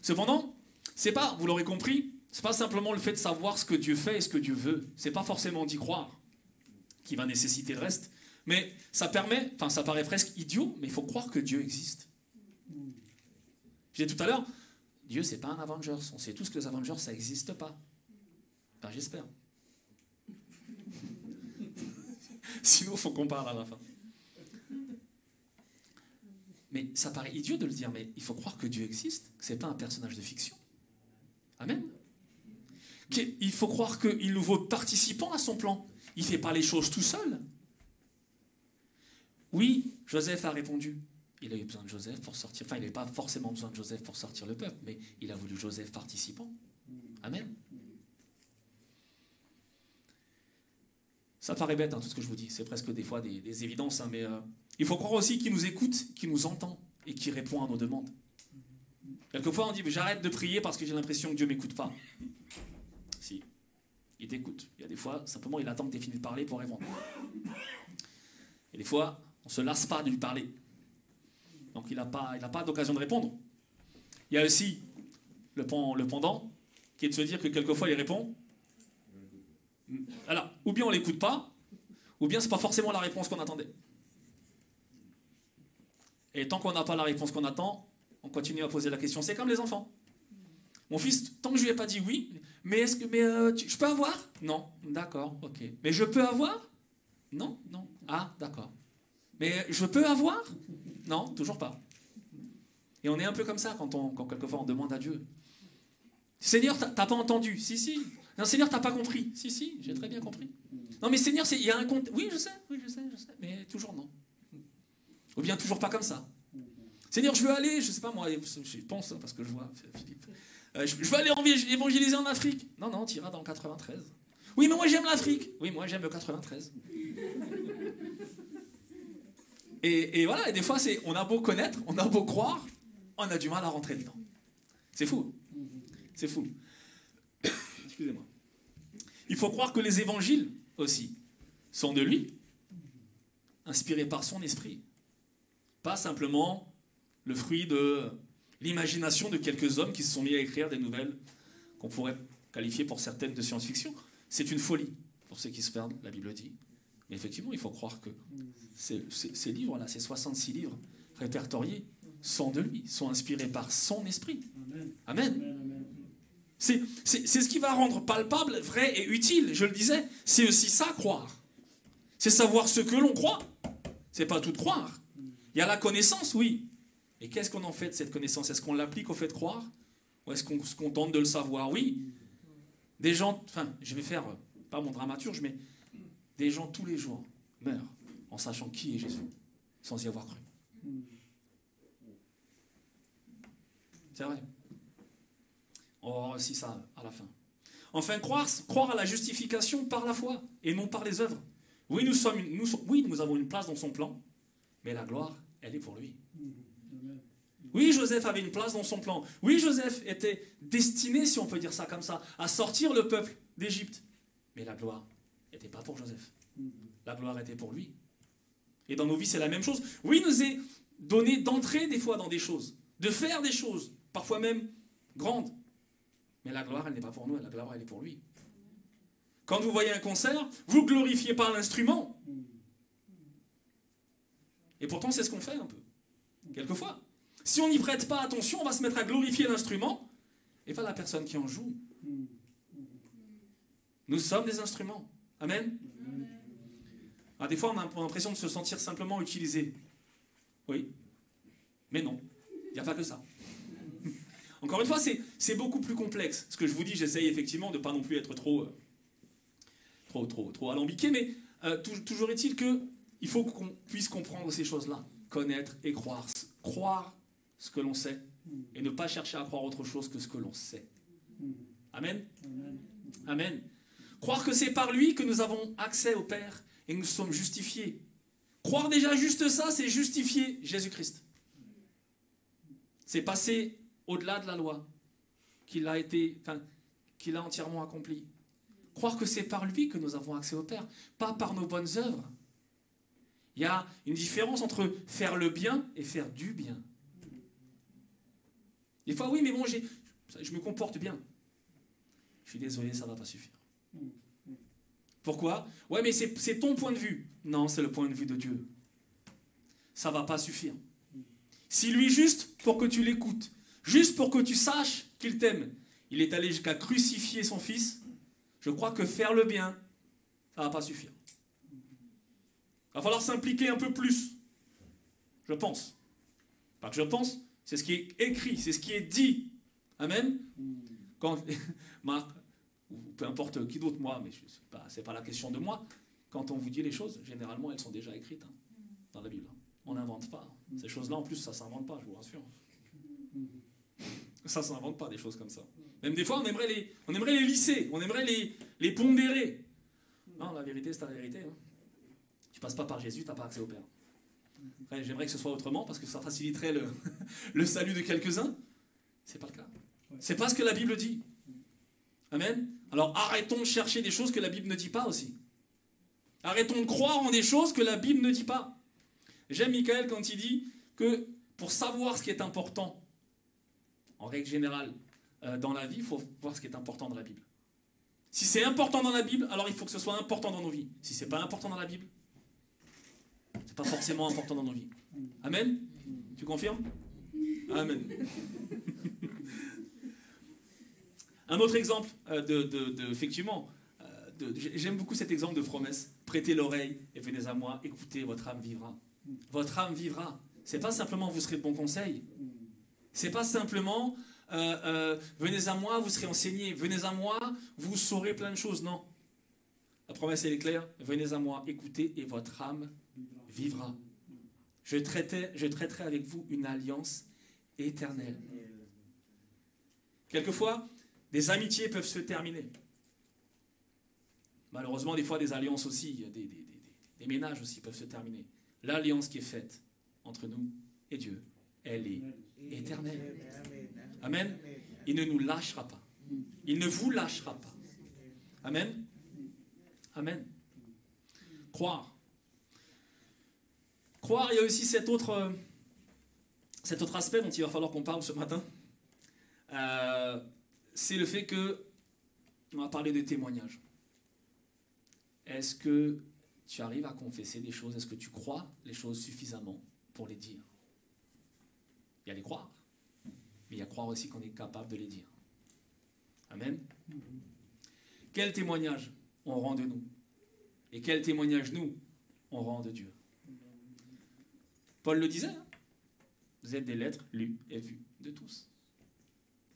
Cependant, c'est pas, vous l'aurez compris, c'est pas simplement le fait de savoir ce que Dieu fait et ce que Dieu veut. C'est pas forcément d'y croire qui va nécessiter le reste. Mais ça permet, enfin ça paraît presque idiot, mais il faut croire que Dieu existe. Je disais tout à l'heure, Dieu c'est pas un Avengers. On sait tous que les Avengers ça n'existe pas. Ben, j'espère. Sinon il faut qu'on parle à la fin. Mais ça paraît idiot de le dire, mais il faut croire que Dieu existe, que ce n'est pas un personnage de fiction. Amen. Il faut croire qu'il nous veut participants à son plan. Il ne fait pas les choses tout seul. Oui, Joseph a répondu. Il a eu besoin de Joseph pour sortir. Enfin, il n'avait pas forcément besoin de Joseph pour sortir le peuple, mais il a voulu Joseph participant. Amen. Ça paraît bête, hein, tout ce que je vous dis. C'est presque des fois des évidences, hein, mais il faut croire aussi qu'il nous écoute, qu'il nous entend et qu'il répond à nos demandes. Quelquefois, on dit j'arrête de prier parce que j'ai l'impression que Dieu ne m'écoute pas. Si, il t'écoute. Il y a des fois, simplement, il attend que tu aies fini de parler pour répondre. Et des fois, on ne se lasse pas de lui parler. Donc, il n'a pas d'occasion de répondre. Il y a aussi le pendant, qui est de se dire que quelquefois, il répond. Alors, ou bien on ne l'écoute pas, ou bien ce n'est pas forcément la réponse qu'on attendait. Et tant qu'on n'a pas la réponse qu'on attend, on continue à poser la question. C'est comme les enfants. Mon fils, tant que je ne lui ai pas dit oui, mais je peux avoir? Non, d'accord, ok. Mais je peux avoir? Non, non. Ah, d'accord. Mais je peux avoir? Non, toujours pas. Et on est un peu comme ça quand quelquefois on demande à Dieu. Seigneur, t'as pas entendu? Si, si. Non, Seigneur, t'as pas compris? Si, si, j'ai très bien compris. Non, mais Seigneur, il y a un compte. Oui, je sais, mais toujours non. Ou bien toujours pas comme ça. Seigneur, je veux aller, je sais pas moi, je pense, parce que je vois Philippe. Je veux aller évangéliser en Afrique. Non, non, tu iras dans le 93. Oui, mais moi j'aime l'Afrique. Oui, moi j'aime le 93. Et voilà, et des fois, on a beau connaître, on a beau croire, on a du mal à rentrer dedans. C'est fou. C'est fou. Excusez-moi. Il faut croire que les évangiles aussi sont de lui, inspirés par son esprit. Pas simplement le fruit de l'imagination de quelques hommes qui se sont mis à écrire des nouvelles qu'on pourrait qualifier pour certaines de science-fiction. C'est une folie, pour ceux qui se perdent, la Bible dit. Mais effectivement, il faut croire que ces livres-là, ces 66 livres répertoriés, sont de lui, sont inspirés par son esprit. Amen. C'est ce qui va rendre palpable, vrai et utile. Je le disais, c'est aussi ça, croire. C'est savoir ce que l'on croit. C'est pas tout croire. Il y a la connaissance, oui. Et qu'est-ce qu'on en fait de cette connaissance? Est-ce qu'on l'applique au fait de croire? Ou est-ce qu'on se contente de le savoir? Oui. Des gens, enfin, je vais faire, pas mon dramaturge, mais des gens tous les jours meurent en sachant qui est Jésus, sans y avoir cru. C'est vrai. On va voir aussi ça à la fin. Enfin, croire à la justification par la foi et non par les œuvres. Oui, nous avons une place dans son plan, mais la gloire, elle est pour lui. Oui, Joseph avait une place dans son plan. Oui, Joseph était destiné, si on peut dire ça comme ça, à sortir le peuple d'Égypte. Mais la gloire n'était pas pour Joseph. La gloire était pour lui. Et dans nos vies, c'est la même chose. Oui, il nous est donné d'entrer des fois dans des choses, de faire des choses, parfois même grandes. Mais la gloire, elle n'est pas pour nous, la gloire, elle est pour lui. Quand vous voyez un concert, vous ne glorifiez pas l'instrument. Et pourtant, c'est ce qu'on fait un peu, quelquefois. Si on n'y prête pas attention, on va se mettre à glorifier l'instrument et pas la personne qui en joue. Nous sommes des instruments. Amen. Alors, des fois, on a l'impression de se sentir simplement utilisé. Oui. Mais non, il n'y a pas que ça. Encore une fois, c'est beaucoup plus complexe. Ce que je vous dis, j'essaye effectivement de ne pas non plus être trop alambiqué, mais toujours est-il qu'il faut qu'on puisse comprendre ces choses-là, connaître et croire. Croire ce que l'on sait et ne pas chercher à croire autre chose que ce que l'on sait. Amen. Amen. Croire que c'est par lui que nous avons accès au Père et que nous sommes justifiés. Croire déjà juste ça, c'est justifier Jésus-Christ. C'est passer au-delà de la loi qu'il a entièrement accompli. Croire que c'est par lui que nous avons accès au Père, pas par nos bonnes œuvres. Il y a une différence entre faire le bien et faire du bien. Des fois, oui, mais bon, je me comporte bien. Je suis désolé, ça ne va pas suffire. Pourquoi? Ouais, mais c'est ton point de vue. Non, c'est le point de vue de Dieu. Ça ne va pas suffire. Si lui, juste pour que tu l'écoutes, juste pour que tu saches qu'il t'aime, il est allé jusqu'à crucifier son fils, je crois que faire le bien, ça ne va pas suffire. Il va falloir s'impliquer un peu plus. Je pense. Pas que je pense, c'est ce qui est écrit, c'est ce qui est dit. Amen. Quand Marc, ou peu importe qui d'autre, moi, mais c'est pas la question de moi. Quand on vous dit les choses, généralement, elles sont déjà écrites dans la Bible. On n'invente pas. Ces choses-là, en plus, ça ne s'invente pas, je vous rassure. Ça ne s'invente pas, des choses comme ça. Même des fois, on aimerait les lisser, on aimerait les pondérer. Non, la vérité, c'est la vérité. Tu ne passes pas par Jésus, tu n'as pas accès au Père. Après, j'aimerais que ce soit autrement, parce que ça faciliterait le salut de quelques-uns. Ce n'est pas le cas. Ce n'est pas ce que la Bible dit. Amen. Alors arrêtons de chercher des choses que la Bible ne dit pas aussi. Arrêtons de croire en des choses que la Bible ne dit pas. J'aime Michael quand il dit que pour savoir ce qui est important, en règle générale, dans la vie, il faut voir ce qui est important dans la Bible. Si c'est important dans la Bible, alors il faut que ce soit important dans nos vies. Si ce n'est pas important dans la Bible, ce n'est pas forcément important dans nos vies. Amen. Tu confirmes? Amen. Un autre exemple effectivement, j'aime beaucoup cet exemple de promesse. Prêtez l'oreille et venez à moi, écoutez, votre âme vivra. Votre âme vivra. C'est pas simplement vous serez de bons conseils. C'est pas simplement venez à moi, vous serez enseigné. Venez à moi, vous saurez plein de choses. Non. La promesse, elle est claire. Venez à moi, écoutez et votre âme vivra. Je traiterai avec vous une alliance éternelle. Quelquefois, des amitiés peuvent se terminer. Malheureusement, des fois, des alliances aussi, des ménages aussi peuvent se terminer. L'alliance qui est faite entre nous et Dieu, elle est éternelle. Amen. Il ne nous lâchera pas. Il ne vous lâchera pas. Amen. Amen. Croire. Croire, il y a aussi cet autre aspect dont il va falloir qu'on parle ce matin. C'est le fait que, on va parler de témoignages. Est-ce que tu arrives à confesser des choses? Est-ce que tu crois les choses suffisamment pour les dire? Il y a les croire, mais il y a croire aussi qu'on est capable de les dire. Amen. Quel témoignage on rend de nous? Et quel témoignage nous, on rend de Dieu? Paul le disait, hein? Vous êtes des lettres lues et vues de tous.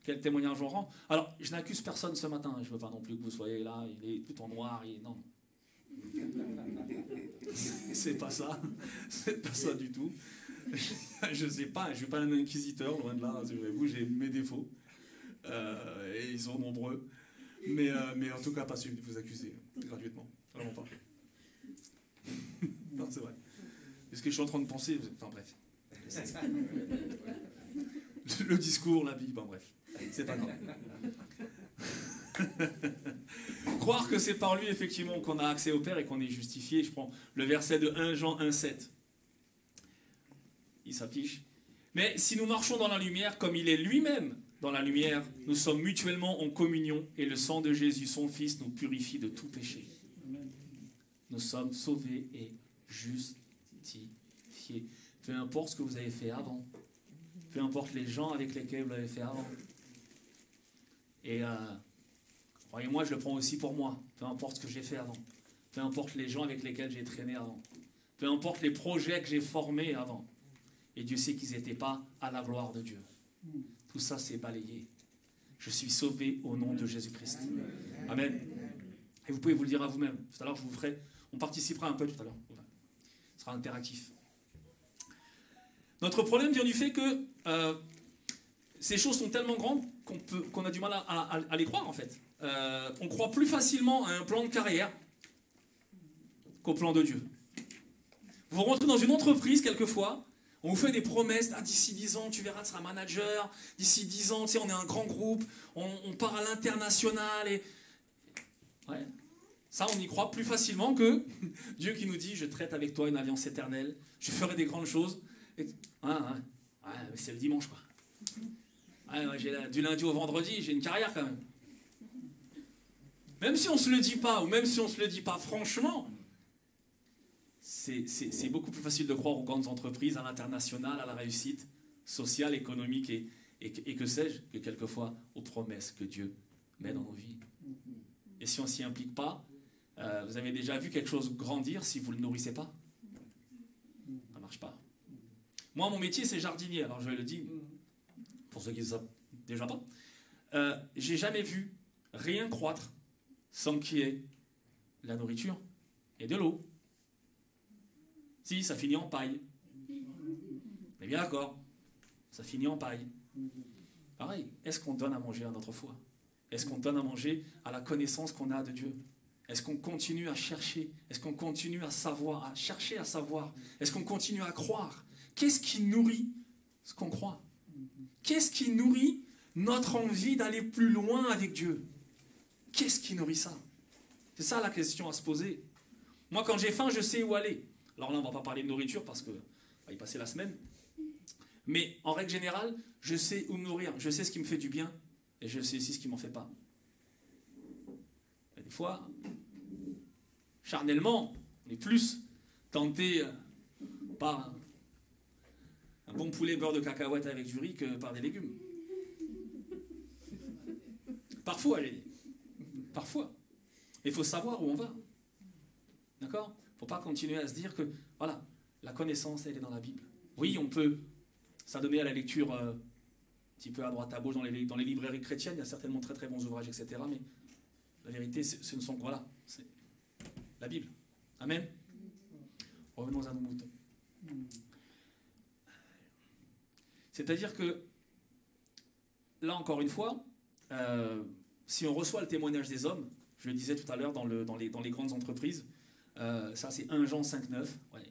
Quel témoignage on rend? Alors, je n'accuse personne ce matin. Je ne veux pas non plus que vous soyez là, il est tout en noir. Non. C'est pas ça. C'est pas ça du tout. Je ne sais pas, je ne suis pas un inquisiteur, loin de là. Rassurez-vous, j'ai mes défauts. Et ils sont nombreux. Mais en tout cas, pas celui de vous accuser gratuitement. Vraiment pas. Non, c'est vrai. C'est ce que je suis en train de penser. Enfin, bref. Le discours, la Bible, bref. C'est pas grave. Croire que c'est par lui, effectivement, qu'on a accès au Père et qu'on est justifié. Je prends le verset de 1 Jean 1,7. Il s'affiche. Mais si nous marchons dans la lumière, comme il est lui-même dans la lumière, nous sommes mutuellement en communion et le sang de Jésus, son Fils, nous purifie de tout péché. Nous sommes sauvés et justifiés. Peu importe ce que vous avez fait avant. Peu importe les gens avec lesquels vous l'avez fait avant. Et croyez-moi, je le prends aussi pour moi. Peu importe ce que j'ai fait avant. Peu importe les gens avec lesquels j'ai traîné avant. Peu importe les projets que j'ai formés avant. Et Dieu sait qu'ils n'étaient pas à la gloire de Dieu. Tout ça, c'est balayé. Je suis sauvé au nom de Jésus-Christ. Amen. Et vous pouvez vous le dire à vous-même. Tout à l'heure, on participera un peu tout à l'heure. Ce sera interactif. Notre problème vient du fait que ces choses sont tellement grandes qu'on a du mal à les croire, en fait. On croit plus facilement à un plan de carrière qu'au plan de Dieu. Vous rentrez dans une entreprise, quelquefois, on vous fait des promesses. D'ici 10 ans, tu verras, tu seras manager. D'ici 10 ans, tu sais, on est un grand groupe. On part à l'international. Ouais. Ça, on y croit plus facilement que Dieu qui nous dit, je traite avec toi une alliance éternelle, je ferai des grandes choses. Et, c'est le dimanche, quoi. Du lundi au vendredi, j'ai une carrière quand même. Même si on ne se le dit pas, ou même si on ne se le dit pas franchement, c'est beaucoup plus facile de croire aux grandes entreprises, à l'international, à la réussite sociale, économique et que sais-je, que quelquefois aux promesses que Dieu met dans nos vies. Et si on ne s'y implique pas, vous avez déjà vu quelque chose grandir si vous ne le nourrissez pas? Ça ne marche pas. Moi, mon métier, c'est jardinier. Alors, je le dis, pour ceux qui ne savent déjà pas, j'ai jamais vu rien croître sans qu'il y ait de la nourriture et de l'eau. Si, ça finit en paille. On est bien d'accord. Ça finit en paille. Pareil, est-ce qu'on donne à manger à notre foi? Est-ce qu'on donne à manger à la connaissance qu'on a de Dieu? Est-ce qu'on continue à chercher? Est-ce qu'on continue à savoir, à chercher à savoir? Est-ce qu'on continue à croire? Qu'est-ce qui nourrit ce qu'on croit? Qu'est-ce qui nourrit notre envie d'aller plus loin avec Dieu? Qu'est-ce qui nourrit ça? C'est ça la question à se poser. Moi, quand j'ai faim, je sais où aller. Alors là, on ne va pas parler de nourriture parce qu'on va y passer la semaine. Mais en règle générale, je sais où me nourrir. Je sais ce qui me fait du bien et je sais aussi ce qui ne m'en fait pas. Et des fois, charnellement, on est plus tenté par un bon poulet beurre de cacahuète avec du riz que par des légumes. Parfois, j'ai dit. Parfois. Il faut savoir où on va. D'accord? Il ne faut pas continuer à se dire que, voilà, la connaissance, elle est dans la Bible. Oui, on peut s'adonner à la lecture un petit peu à droite à gauche dans les librairies chrétiennes. Il y a certainement très très bons ouvrages, etc. Mais la vérité, ce ne sont que, voilà, c'est la Bible. Amen. Revenons à nos moutons. C'est-à-dire que, là encore une fois, si on reçoit le témoignage des hommes, je le disais tout à l'heure dans les grandes entreprises, ça c'est 1 Jean 5,9. Ouais.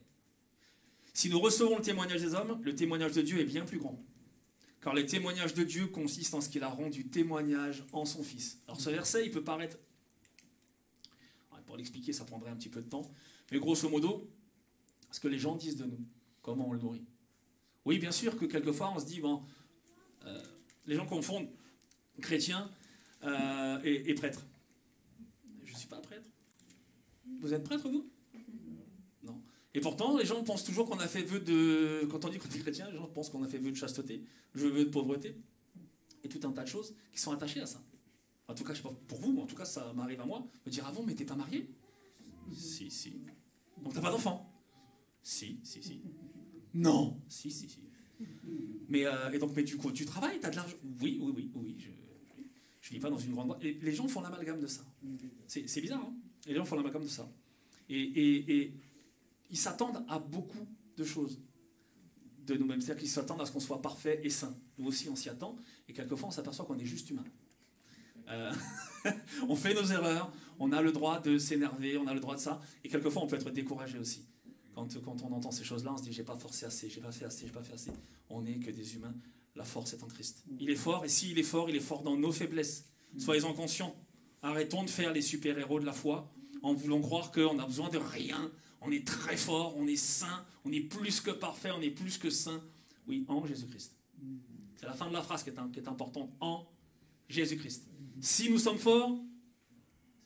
Si nous recevons le témoignage des hommes, le témoignage de Dieu est bien plus grand. Car le témoignage de Dieu consiste en ce qu'il a rendu témoignage en son Fils. Alors ce verset, il peut paraître... Pour l'expliquer, ça prendrait un petit peu de temps. Mais grosso modo, ce que les gens disent de nous, comment on le nourrit. Oui, bien sûr que quelquefois on se dit, bon, les gens confondent chrétien et prêtre. Je ne suis pas prêtre. Vous êtes prêtre, vous? Non. Et pourtant, les gens pensent toujours qu'on a fait vœu de... Quand on dit qu'on est chrétien, les gens pensent qu'on a fait vœu de chasteté, vœu de pauvreté, et tout un tas de choses qui sont attachées à ça. En tout cas, je ne sais pas pour vous, mais en tout cas, ça m'arrive à moi, me dire, ah bon, mais t'es pas marié? Si, si. Donc t'as pas d'enfant? Si, si, si. Non. Si, si, si. Mais, mais du coup, tu travailles, t'as de l'argent? Oui, oui, oui, oui. Je vis pas dans une grande boîte. Les gens font l'amalgame de ça. C'est bizarre, hein? Les gens font l'amalgame de ça. Et ils s'attendent à beaucoup de choses de nous-mêmes. C'est-à-dire qu'ils s'attendent à ce qu'on soit parfait et saint. Nous aussi, on s'y attend. Et quelquefois, on s'aperçoit qu'on est juste humain. On fait nos erreurs, on a le droit de s'énerver, on a le droit de ça. Et quelquefois, on peut être découragé aussi. Quand on entend ces choses-là, on se dit, j'ai pas forcé assez, j'ai pas fait assez, j'ai pas fait assez. On n'est que des humains. La force est en Christ. Il est fort, et s'il est fort dans nos faiblesses. Soyez-en conscients. Arrêtons de faire les super-héros de la foi en voulant croire qu'on a besoin de rien. On est très fort, on est saint, on est plus que parfait, on est plus que saint. Oui, en Jésus-Christ. C'est la fin de la phrase qui est importante. En Jésus-Christ. Si nous sommes forts,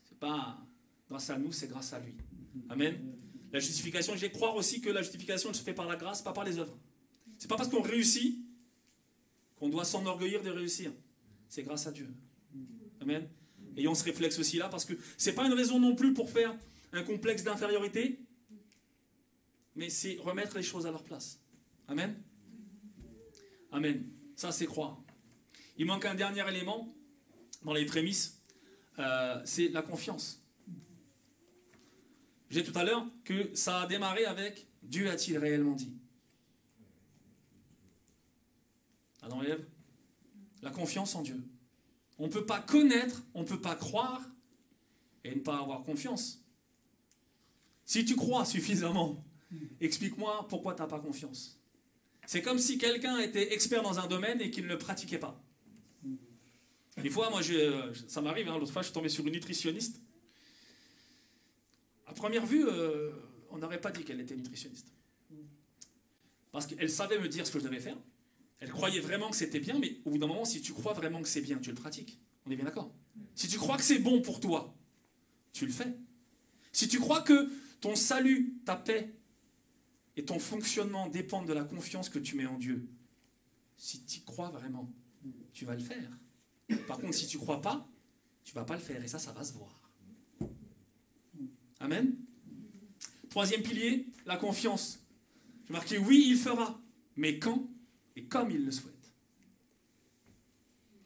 c'est pas grâce à nous, c'est grâce à lui. Amen. La justification, je vais croire aussi que la justification se fait par la grâce, pas par les œuvres. C'est pas parce qu'on réussit qu'on doit s'enorgueillir de réussir. C'est grâce à Dieu. Amen. Ayons ce réflexe aussi là, parce que c'est pas une raison non plus pour faire un complexe d'infériorité, mais c'est remettre les choses à leur place. Amen. Amen. Ça, c'est croire. Il manque un dernier élément dans les prémices, c'est la confiance. J'ai tout à l'heure que ça a démarré avec « Dieu a-t-il réellement dit ?» Adam et Ève, la confiance en Dieu. On ne peut pas connaître, on ne peut pas croire et ne pas avoir confiance. Si tu crois suffisamment, explique-moi pourquoi tu n'as pas confiance. C'est comme si quelqu'un était expert dans un domaine et qu'il ne le pratiquait pas. Des fois, moi, ça m'arrive, hein, l'autre fois, je suis tombé sur une nutritionniste. À première vue, on n'aurait pas dit qu'elle était nutritionniste. Parce qu'elle savait me dire ce que je devais faire. Elle croyait vraiment que c'était bien, mais au bout d'un moment, si tu crois vraiment que c'est bien, tu le pratiques. On est bien d'accord? Si tu crois que c'est bon pour toi, tu le fais. Si tu crois que ton salut, ta paix et ton fonctionnement dépendent de la confiance que tu mets en Dieu, si tu y crois vraiment, tu vas le faire. Par contre, si tu ne crois pas, tu ne vas pas le faire. Et ça va se voir. Amen. Troisième pilier, la confiance. J'ai marqué, oui, il fera. Mais quand et comme il le souhaite.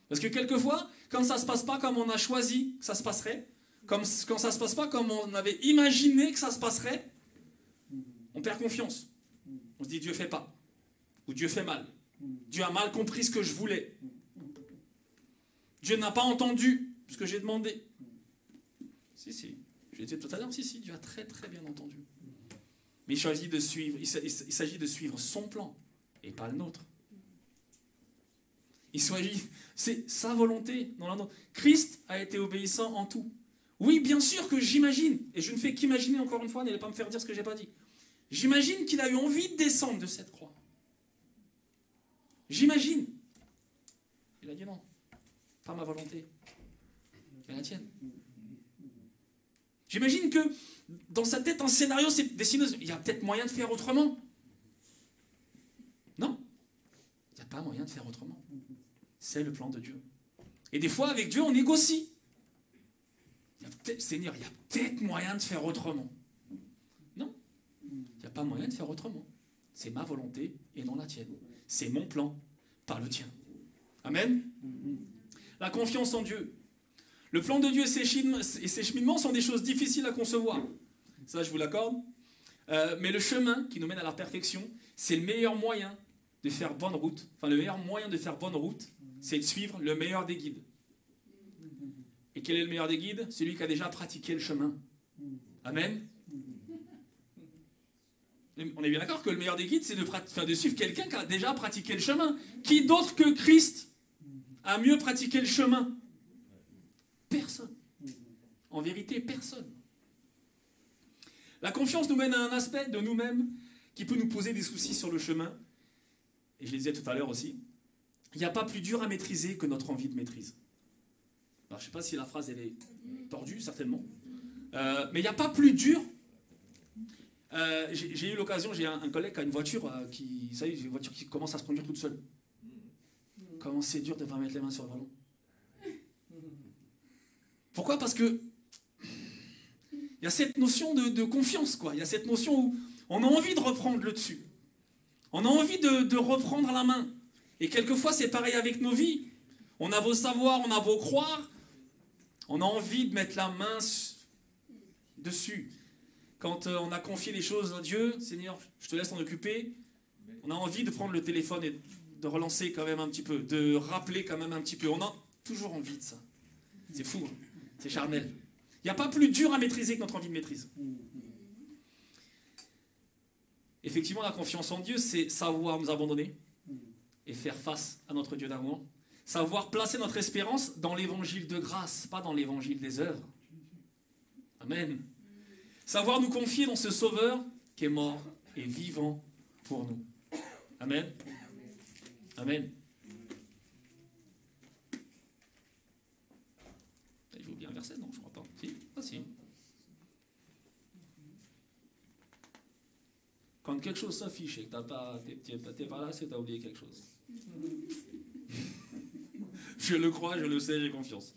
Parce que quelquefois, quand ça ne se passe pas comme on a choisi que ça se passerait, quand ça ne se passe pas comme on avait imaginé que ça se passerait, on perd confiance. On se dit, Dieu ne fait pas. Ou Dieu fait mal. Dieu a mal compris ce que je voulais. Dieu n'a pas entendu ce que j'ai demandé. Si, j'ai dit tout à l'heure, si, Dieu a très très bien entendu. Mais il s'agit de suivre son plan et pas le nôtre. C'est sa volonté, non la nôtre. Christ a été obéissant en tout. Oui, bien sûr que j'imagine, et je ne fais qu'imaginer encore une fois, n'allez pas me faire dire ce que je n'ai pas dit. J'imagine qu'il a eu envie de descendre de cette croix. J'imagine. Il a dit non, pas ma volonté, mais la tienne. J'imagine que dans sa tête, un scénario s'est dessiné. Il y a peut-être moyen de faire autrement. Non, il n'y a pas moyen de faire autrement. C'est le plan de Dieu. Et des fois, avec Dieu, on négocie. Seigneur, il y a peut-être moyen de faire autrement. Non, il n'y a pas moyen de faire autrement. C'est ma volonté et non la tienne. C'est mon plan, pas le tien. Amen. La confiance en Dieu. Le plan de Dieu et ses cheminements sont des choses difficiles à concevoir. Ça, je vous l'accorde. Mais le chemin qui nous mène à la perfection, c'est le meilleur moyen de faire bonne route. Enfin, le meilleur moyen de faire bonne route, c'est de suivre le meilleur des guides. Et quel est le meilleur des guides? Celui qui a déjà pratiqué le chemin. Amen. On est bien d'accord que le meilleur des guides, c'est de suivre quelqu'un qui a déjà pratiqué le chemin. Qui d'autre que Christ a mieux pratiqué le chemin? Personne. En vérité, personne. La confiance nous mène à un aspect de nous-mêmes qui peut nous poser des soucis sur le chemin. Et je le disais tout à l'heure aussi, il n'y a pas plus dur à maîtriser que notre envie de maîtrise. Alors, je ne sais pas si la phrase elle est tordue, certainement. Mais il n'y a pas plus dur. J'ai eu l'occasion, j'ai un collègue qui a une voiture une voiture qui commence à se conduire toute seule. Comment c'est dur de ne pas mettre les mains sur le volant. Pourquoi? Parce que il y a cette notion de confiance, quoi. Il y a cette notion où on a envie de reprendre le dessus. On a envie de reprendre la main. Et quelquefois, c'est pareil avec nos vies. On a beau savoir, on a beau croire, on a envie de mettre la main dessus. Quand on a confié des choses à Dieu, Seigneur, je te laisse t'en occuper, on a envie de prendre le téléphone et de relancer quand même un petit peu, de rappeler quand même un petit peu. On a toujours envie de ça. C'est fou, hein. C'est charnel. Il n'y a pas plus dur à maîtriser que notre envie de maîtrise. Effectivement, la confiance en Dieu, c'est savoir nous abandonner et faire face à notre Dieu d'amour. Savoir placer notre espérance dans l'évangile de grâce, pas dans l'évangile des œuvres. Amen. Savoir nous confier dans ce Sauveur qui est mort et vivant pour nous. Amen. Amen. Il faut bien un verset, non, je crois pas. Si? Ah si. Quand quelque chose s'affiche et que t'es pas là, c'est que tu as oublié quelque chose. Je le crois, je le sais, j'ai confiance.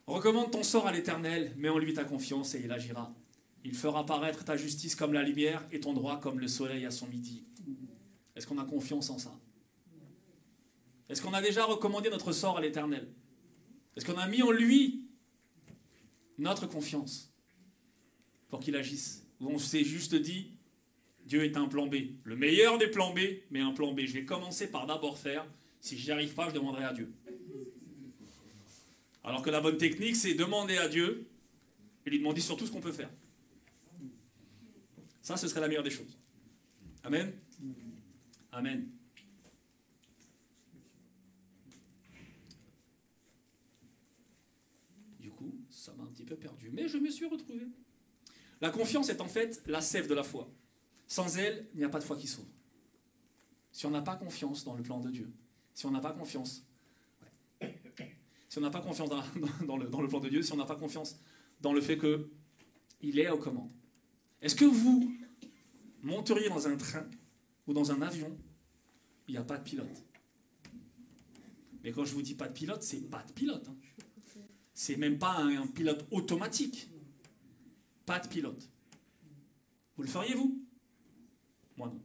Recommande ton sort à l'Éternel, mets en lui ta confiance et il agira. Il fera paraître ta justice comme la lumière et ton droit comme le soleil à son midi. Est-ce qu'on a confiance en ça? Est-ce qu'on a déjà recommandé notre sort à l'Éternel? Est-ce qu'on a mis en lui notre confiance pour qu'il agisse? Ou on s'est juste dit, Dieu est un plan B. Le meilleur des plans B, mais un plan B. Je vais commencer par d'abord faire. Si je n'y arrive pas, je demanderai à Dieu. Alors que la bonne technique, c'est demander à Dieu et lui demander surtout ce qu'on peut faire. Ça, ce serait la meilleure des choses. Amen. Amen. Du coup, peu perdu. Mais je me suis retrouvé. La confiance est en fait la sève de la foi. Sans elle, il n'y a pas de foi qui sauve. Si on n'a pas confiance dans le plan de Dieu, si on n'a pas confiance, si on n'a pas confiance dans le plan de Dieu, si on n'a pas confiance dans le fait qu'il est aux commandes, est-ce que vous monteriez dans un train ou dans un avion, il n'y a pas de pilote? Mais quand je vous dis pas de pilote, c'est pas de pilote. Hein. C'est même pas un pilote automatique. Pas de pilote. Vous le feriez, vous? Moi, non.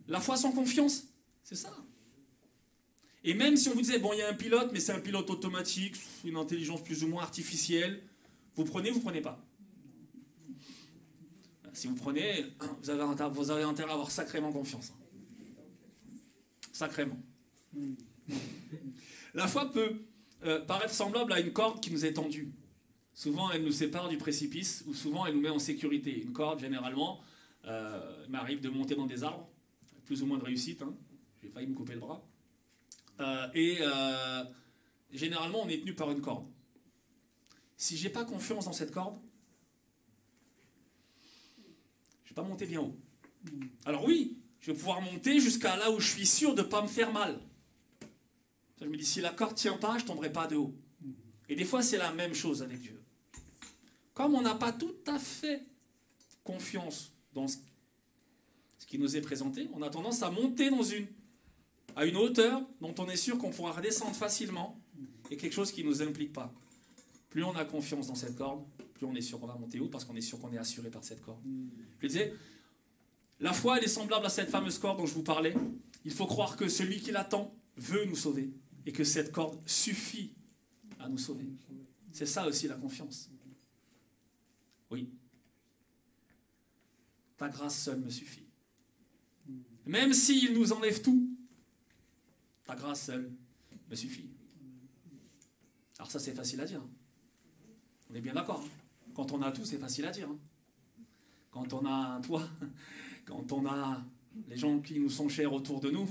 La foi sans confiance, c'est ça. Et même si on vous disait, bon, il y a un pilote, mais c'est un pilote automatique, une intelligence plus ou moins artificielle, vous prenez pas. Si vous prenez, vous avez intérêt à avoir sacrément confiance. Sacrément. La foi peut paraître semblable à une corde qui nous est tendue. Souvent, elle nous sépare du précipice, ou souvent, elle nous met en sécurité. Une corde, généralement, il m'arrive de monter dans des arbres, plus ou moins de réussite. Hein. J'ai failli me couper le bras. Généralement, on est tenu par une corde. Si je n'ai pas confiance dans cette corde, je ne vais pas monter bien haut. Alors oui, je vais pouvoir monter jusqu'à là où je suis sûr de ne pas me faire mal. Je me dis, si la corde ne tient pas, je ne tomberai pas de haut. Et des fois, c'est la même chose avec Dieu. Comme on n'a pas tout à fait confiance dans ce qui nous est présenté, on a tendance à monter à une hauteur dont on est sûr qu'on pourra redescendre facilement, et quelque chose qui ne nous implique pas. Plus on a confiance dans cette corde, plus on est sûr qu'on va monter haut, parce qu'on est sûr qu'on est assuré par cette corde. Je disais, la foi, elle est semblable à cette fameuse corde dont je vous parlais. Il faut croire que celui qui l'attend veut nous sauver, et que cette corde suffit à nous sauver. C'est ça aussi la confiance. Oui. Ta grâce seule me suffit. Même s'il nous enlève tout, ta grâce seule me suffit. Alors ça, c'est facile à dire. On est bien d'accord. Quand on a tout, c'est facile à dire. Quand on a un toit, quand on a les gens qui nous sont chers autour de nous,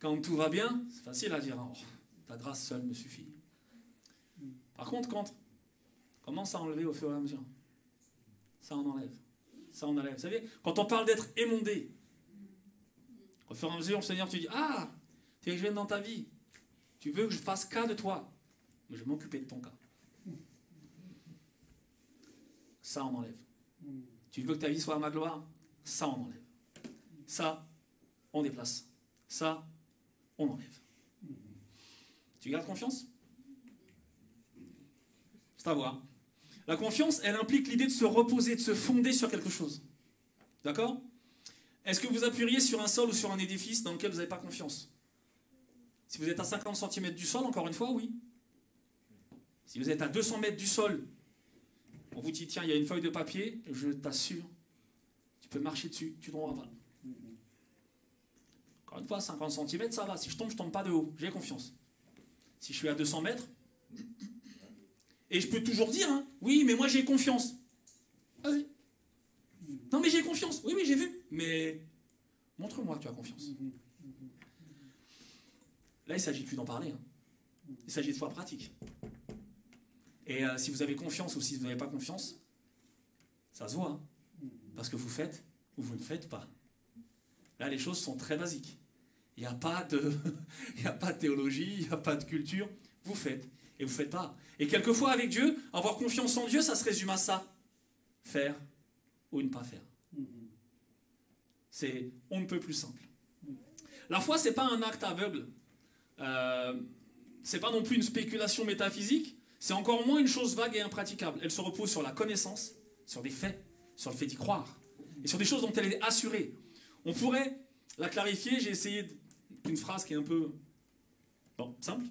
quand tout va bien, c'est facile à dire. Oh, ta grâce seule me suffit. Par contre, quand on commence à enlever au fur et à mesure, ça on enlève. Ça on enlève. Vous savez, quand on parle d'être émondé, au fur et à mesure, le Seigneur te dit, ah, tu es jeune dans ta vie, tu veux que je fasse cas de toi, mais je vais m'occuper de ton cas. Ça on enlève. Tu veux que ta vie soit à ma gloire, ça on enlève. Ça, on déplace. Ça, on enlève. Tu gardes confiance? C'est à voir. La confiance, elle implique l'idée de se reposer, de se fonder sur quelque chose. D'accord? Est-ce que vous appuieriez sur un sol ou sur un édifice dans lequel vous n'avez pas confiance? Si vous êtes à 50 cm du sol, encore une fois, oui. Si vous êtes à 200 mètres du sol, on vous dit, tiens, il y a une feuille de papier, je t'assure, tu peux marcher dessus, tu ne tomberas pas. Encore une fois, 50 cm, ça va. Si je tombe pas de haut. J'ai confiance. Si je suis à 200 mètres, et je peux toujours dire, hein, oui, mais moi j'ai confiance. Vas-y. Non, mais j'ai confiance. Oui, j'ai vu. Mais montre-moi que tu as confiance. Là, il ne s'agit plus d'en parler. Hein. Il s'agit de foi pratique. Et si vous avez confiance ou si vous n'avez pas confiance, ça se voit. Hein. Parce que vous faites ou vous ne faites pas. Là, les choses sont très basiques. Il n'y a pas de théologie, il n'y a pas de culture. Vous faites et vous ne faites pas. Et quelquefois, avec Dieu, avoir confiance en Dieu, ça se résume à ça. Faire ou ne pas faire. C'est on ne peut plus simple. La foi, ce n'est pas un acte aveugle. Ce n'est pas non plus une spéculation métaphysique. C'est encore moins une chose vague et impraticable. Elle se repose sur la connaissance, sur des faits, sur le fait d'y croire. Et sur des choses dont elle est assurée. On pourrait la clarifier, j'ai essayé une phrase qui est un peu simple.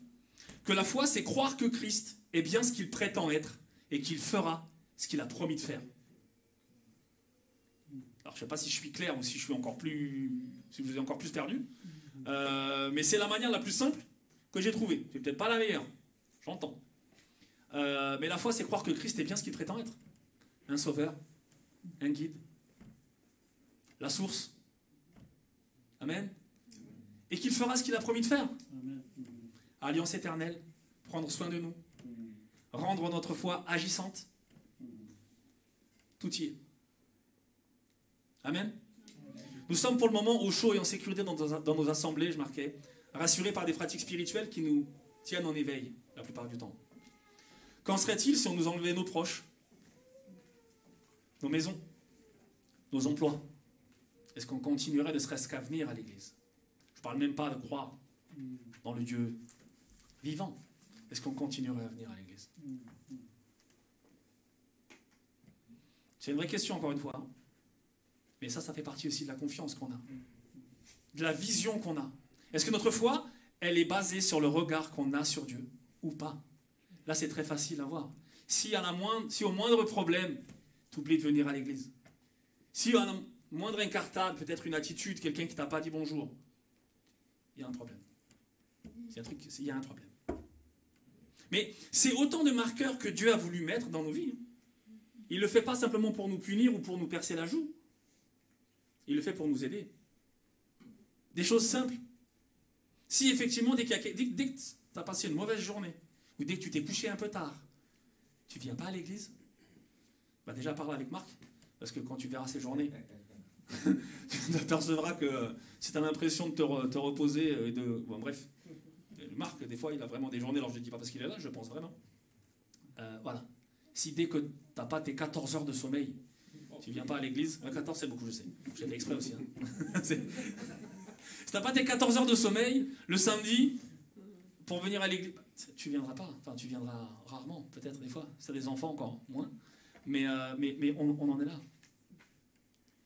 Que la foi, c'est croire que Christ est bien ce qu'il prétend être et qu'il fera ce qu'il a promis de faire. Alors, je ne sais pas si je suis clair ou si je vous ai encore plus perdu. Mais c'est la manière la plus simple que j'ai trouvée. C'est peut-être pas la meilleure, j'entends. Mais la foi, c'est croire que Christ est bien ce qu'il prétend être. Un sauveur, un guide, la source. Amen. Et qu'il fera ce qu'il a promis de faire. Amen. Alliance éternelle, prendre soin de nous, rendre notre foi agissante, tout y est. Amen. Nous sommes pour le moment au chaud et en sécurité dans nos assemblées, je marquais, rassurés par des pratiques spirituelles qui nous tiennent en éveil la plupart du temps. Qu'en serait-il si on nous enlevait nos proches, nos maisons, nos emplois? Est-ce qu'on continuerait ne serait-ce qu'à venir à l'église? Je ne parle même pas de croire dans le Dieu vivant. Est-ce qu'on continuerait à venir à l'église? C'est une vraie question, encore une fois. Mais ça fait partie aussi de la confiance qu'on a, de la vision qu'on a. Est-ce que notre foi, elle est basée sur le regard qu'on a sur Dieu ou pas? Là, c'est très facile à voir. Si au moindre problème, tu oublies de venir à l'église. Si à la moindre incartade, peut-être une attitude, quelqu'un qui ne t'a pas dit bonjour, il y a un problème. Il y a un problème. Mais c'est autant de marqueurs que Dieu a voulu mettre dans nos vies. Il ne le fait pas simplement pour nous punir ou pour nous percer la joue. Il le fait pour nous aider. Des choses simples. Si effectivement, dès que tu as passé une mauvaise journée, ou dès que tu t'es couché un peu tard, tu ne viens pas à l'église, bah déjà parle avec Marc, parce que quand tu verras ces journées, tu t'apercevras que si tu as l'impression de te reposer, bon, bref, Marc, des fois, il a vraiment des journées, alors je ne dis pas parce qu'il est là, je pense vraiment. Voilà. Si dès que tu n'as pas tes 14 heures de sommeil, tu ne viens pas à l'église, 14 c'est beaucoup, je sais. J'ai fait exprès aussi. Hein. Si tu n'as pas tes 14 heures de sommeil, le samedi, pour venir à l'église, tu ne viendras pas. Enfin, tu viendras rarement, peut-être des fois. Si tu as des enfants, encore moins. Mais on en est là.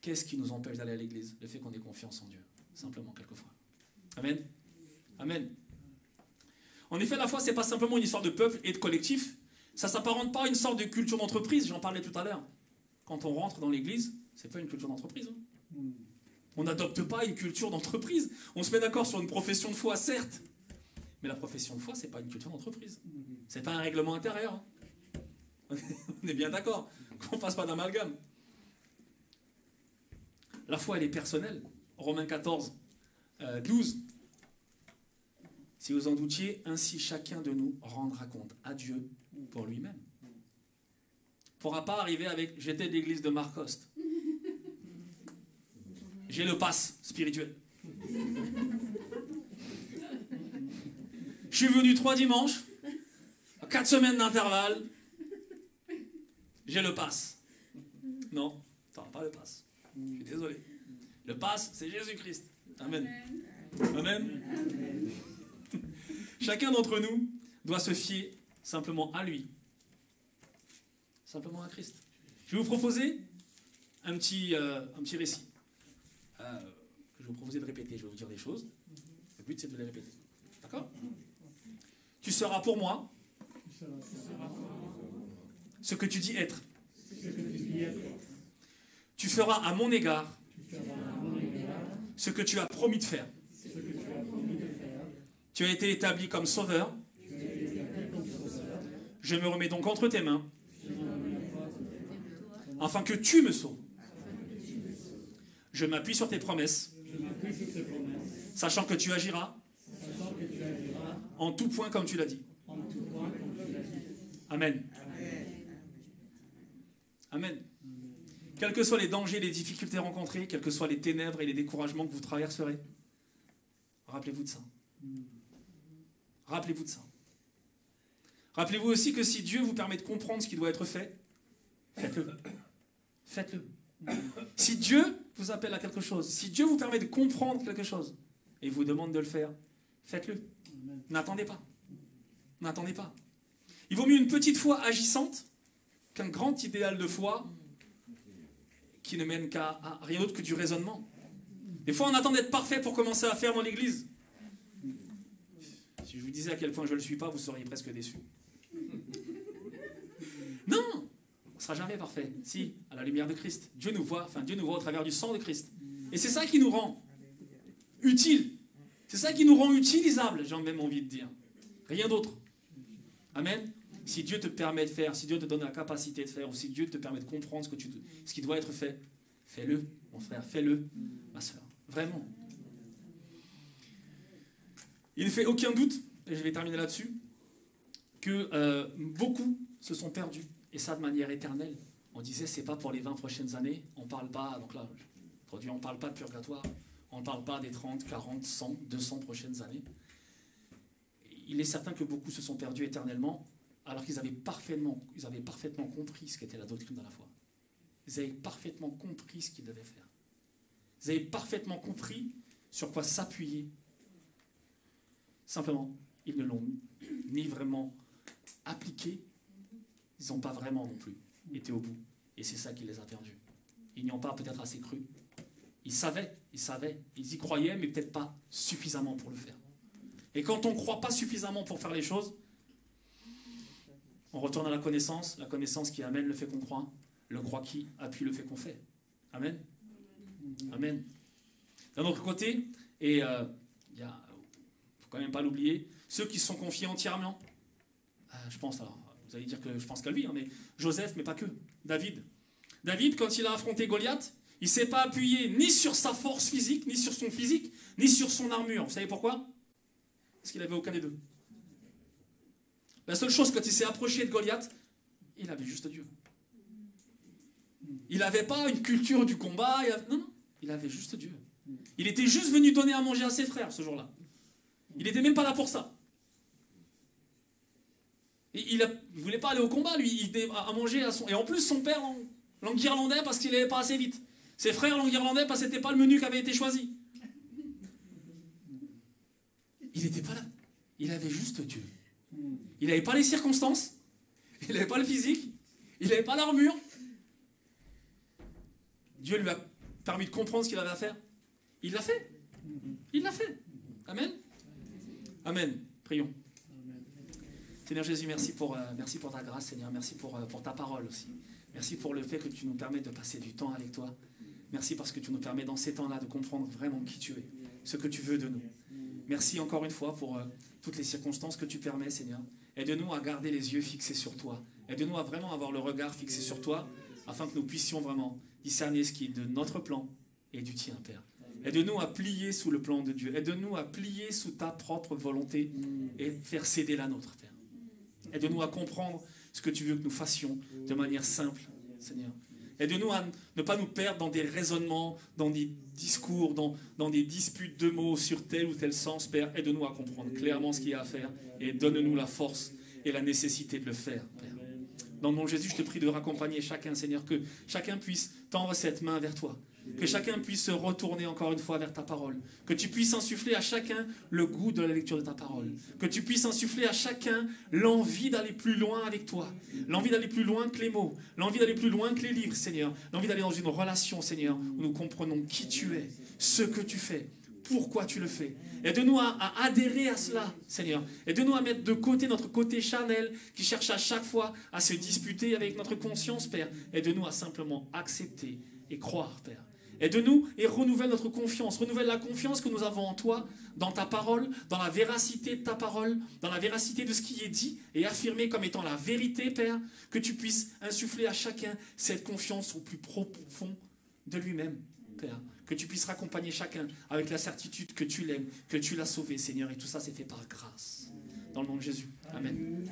Qu'est-ce qui nous empêche d'aller à l'église? Le fait qu'on ait confiance en Dieu. Simplement, quelquefois. Amen. Amen. En effet, la foi, ce n'est pas simplement une histoire de peuple et de collectif. Ça ne s'apparente pas à une sorte de culture d'entreprise, j'en parlais tout à l'heure. Quand on rentre dans l'église, ce n'est pas une culture d'entreprise. Hein. On n'adopte pas une culture d'entreprise. On se met d'accord sur une profession de foi, certes. Mais la profession de foi, ce n'est pas une culture d'entreprise. Ce n'est pas un règlement intérieur. Hein. On est bien d'accord. Qu'on ne fasse pas d'amalgame. La foi, elle est personnelle. Romains 14, 12. Si vous en doutiez, ainsi chacun de nous rendra compte à Dieu pour lui-même. Il ne pourra pas arriver avec « j'étais de l'église de Marcoste ». J'ai le pass spirituel. Je suis venu 3 dimanches, 4 semaines d'intervalle. J'ai le pass. Non, tu n'auras pas le pass. Je suis désolé. Le pass, c'est Jésus-Christ. Amen. Amen. Chacun d'entre nous doit se fier simplement à lui. Simplement à Christ. Je vais vous proposer un petit récit. Que je vais vous proposer de répéter. Je vais vous dire des choses. Le but, c'est de les répéter. D'accord? Tu seras pour moi ce que tu dis être. Tu feras à mon égard ce que tu as promis de faire. Tu as été établi comme sauveur. Je me remets donc entre tes mains afin que tu me sauves. Je m'appuie sur tes promesses, sachant que tu agiras en tout point comme tu l'as dit. Amen. Amen. Quels que soient les dangers, les difficultés rencontrées, quels que soient les ténèbres et les découragements que vous traverserez, rappelez-vous de ça. Rappelez-vous de ça. Rappelez-vous aussi que si Dieu vous permet de comprendre ce qui doit être fait, faites-le. Faites-le. Si Dieu vous appelle à quelque chose, si Dieu vous permet de comprendre quelque chose et vous demande de le faire, faites-le. N'attendez pas. N'attendez pas. Il vaut mieux une petite foi agissante qu'un grand idéal de foi qui ne mène qu'à rien d'autre que du raisonnement. Des fois, on attend d'être parfait pour commencer à faire dans l'église. Si je vous disais à quel point je ne le suis pas, vous seriez presque déçus. Non, on ne sera jamais parfait. Si, à la lumière de Christ. Dieu nous voit au travers du sang de Christ. Et c'est ça qui nous rend utiles. C'est ça qui nous rend utilisables, j'ai même envie de dire. Rien d'autre. Amen. Si Dieu te permet de faire, si Dieu te donne la capacité de faire, ou si Dieu te permet de comprendre ce qui doit être fait, fais-le, mon frère, fais-le, ma soeur. Vraiment. Il ne fait aucun doute, et je vais terminer là-dessus, que beaucoup se sont perdus, et ça de manière éternelle. On disait, c'est pas pour les 20 prochaines années, on parle pas, donc là, on parle pas de purgatoire, on ne parle pas des 30, 40, 100, 200 prochaines années. Il est certain que beaucoup se sont perdus éternellement, alors qu'ils avaient parfaitement compris ce qu'était la doctrine de la foi. Ils avaient parfaitement compris ce qu'ils devaient faire. Ils avaient parfaitement compris sur quoi s'appuyer. Simplement, ils ne l'ont ni vraiment appliqué, ils n'ont pas vraiment non plus été au bout. Et c'est ça qui les a perdus. Ils n'y ont pas peut-être assez cru. Ils savaient, ils y croyaient, mais peut-être pas suffisamment pour le faire. Et quand on ne croit pas suffisamment pour faire les choses, on retourne à la connaissance qui amène le fait qu'on croit, le croit qui appuie le fait qu'on fait. Amen. Amen. D'un autre côté, et il ne faut quand même pas l'oublier, ceux qui se sont confiés entièrement, je pense, alors, vous allez dire que je pense qu'à lui, hein, mais Joseph, mais pas que, David. David, quand il a affronté Goliath, il ne s'est pas appuyé ni sur sa force physique, ni sur son physique, ni sur son armure. Vous savez pourquoi? Parce qu'il n'avait aucun des deux. La seule chose, quand il s'est approché de Goliath, il avait juste Dieu. Il n'avait pas une culture du combat, non, il avait juste Dieu. Il était juste venu donner à manger à ses frères ce jour-là. Il n'était même pas là pour ça. Il ne voulait pas aller au combat, lui, il donnait à manger à son... Et en plus, son père l'enguirlandait parce qu'il n'allait pas assez vite. Ses frères l'enguirlandaient parce que ce n'était pas le menu qui avait été choisi. Il n'était pas là. Il avait juste Dieu. Il n'avait pas les circonstances, il n'avait pas le physique, il n'avait pas l'armure. Dieu lui a permis de comprendre ce qu'il avait à faire. Il l'a fait. Il l'a fait. Amen. Amen. Prions. Seigneur Jésus, merci pour ta grâce, Seigneur. Merci pour ta parole aussi. Merci pour le fait que tu nous permets de passer du temps avec toi. Merci parce que tu nous permets dans ces temps-là de comprendre vraiment qui tu es, ce que tu veux de nous. Merci encore une fois pour toutes les circonstances que tu permets, Seigneur. Aide-nous à garder les yeux fixés sur toi. Aide-nous à vraiment avoir le regard fixé sur toi, afin que nous puissions vraiment discerner ce qui est de notre plan et du tien, Père. Aide-nous à plier sous le plan de Dieu. Aide-nous à plier sous ta propre volonté et faire céder la nôtre, Père. Aide-nous à comprendre ce que tu veux que nous fassions de manière simple, Seigneur. Aide-nous à ne pas nous perdre dans des raisonnements, dans des discours, dans des disputes de mots sur tel ou tel sens, Père. Aide-nous à comprendre clairement ce qu'il y a à faire et donne-nous la force et la nécessité de le faire, Père. Dans le nom de Jésus, je te prie de raccompagner chacun, Seigneur, que chacun puisse tendre cette main vers toi. Que chacun puisse se retourner encore une fois vers ta parole. Que tu puisses insuffler à chacun le goût de la lecture de ta parole. Que tu puisses insuffler à chacun l'envie d'aller plus loin avec toi. L'envie d'aller plus loin que les mots. L'envie d'aller plus loin que les livres, Seigneur. L'envie d'aller dans une relation, Seigneur, où nous comprenons qui tu es, ce que tu fais, pourquoi tu le fais. Aide-nous à adhérer à cela, Seigneur. Aide-nous à mettre de côté notre côté charnel qui cherche à chaque fois à se disputer avec notre conscience, Père. Aide-nous à simplement accepter et croire, Père. Aide-nous et renouvelle notre confiance. Renouvelle la confiance que nous avons en toi, dans ta parole, dans la véracité de ta parole, dans la véracité de ce qui est dit et affirmé comme étant la vérité, Père. Que tu puisses insuffler à chacun cette confiance au plus profond de lui-même, Père. Que tu puisses raccompagner chacun avec la certitude que tu l'aimes, que tu l'as sauvé, Seigneur. Et tout ça, c'est fait par grâce. Dans le nom de Jésus. Amen.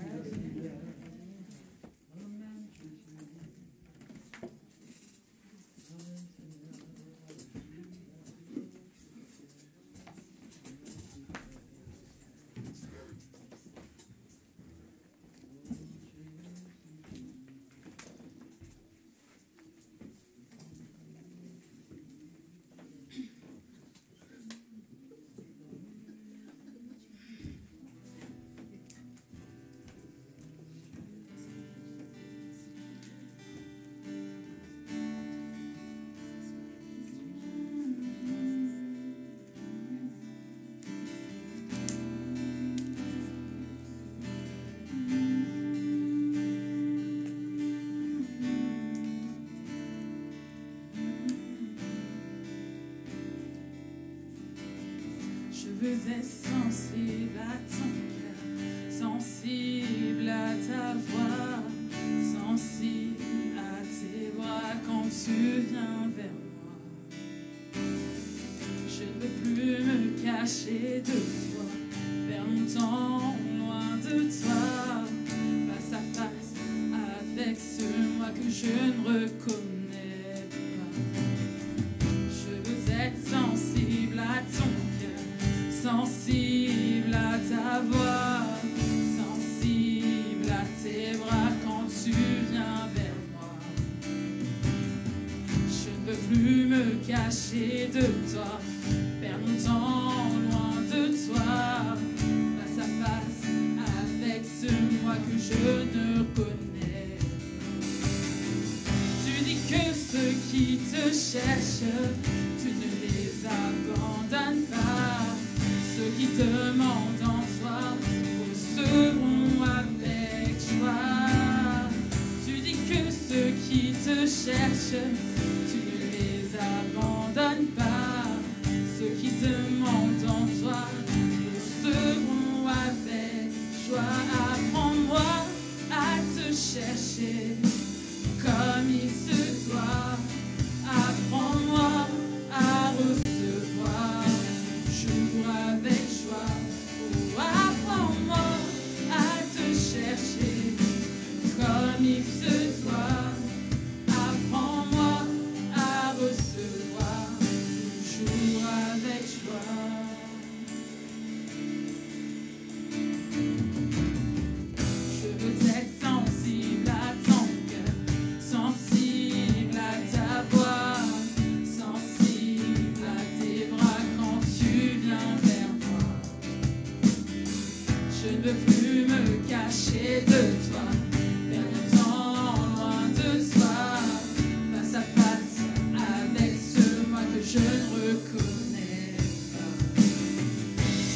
Je veux être sensible à ton cœur, sensible à ta voix, sensible à tes bras quand tu viens vers moi. Je ne veux plus me cacher de toi, faire longtemps loin de toi. avec ce moi que je ne reconnais pas. Je veux être sensible à ton cœur, sensible à ta voix, sensible à tes bras quand tu viens vers moi. Je ne veux plus me cacher de toi, perdre mon temps loin de toi, face à face avec ce moi que je ne connais. Tu dis que ceux qui te cherchent, tu ne les abandonnes pas. Ceux qui demandent en toi recevront avec joie. Tu dis que ceux qui te cherchent, tu ne les abandonnes pas. Ceux qui demandent en toi recevront avec joie. Apprends-moi à te chercher comme il se doit. Apprends-moi à recevoir toujours avec joie. Oh, apprends-moi à te chercher comme il se doit. Apprends-moi à recevoir toujours avec joie. Je veux être sensible à ton cœur, sensible à ta voix, sensible à tes bras quand tu viens vers moi. Je ne veux plus me cacher de toi, perdre mon temps loin de toi, face à face avec ce moi que je ne reconnais pas.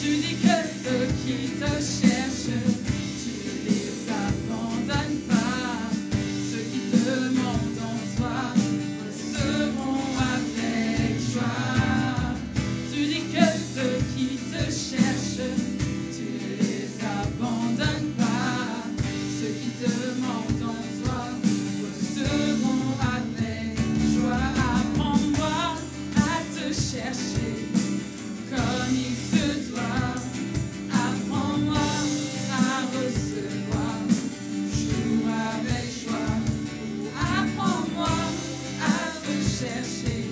Tu dis que ceux qui te cherchent, tu ne les abandonnes pas. Ceux qui demandent en toi recevront avec joie. Tu dis que ceux qui te cherchent, tu ne les abandonnes pas. Ceux qui demandent en toi recevront avec joie. Apprends-moi à te chercher comme il se doit. Apprends-moi à recevoir toujours avec joie. Apprends-moi à te chercher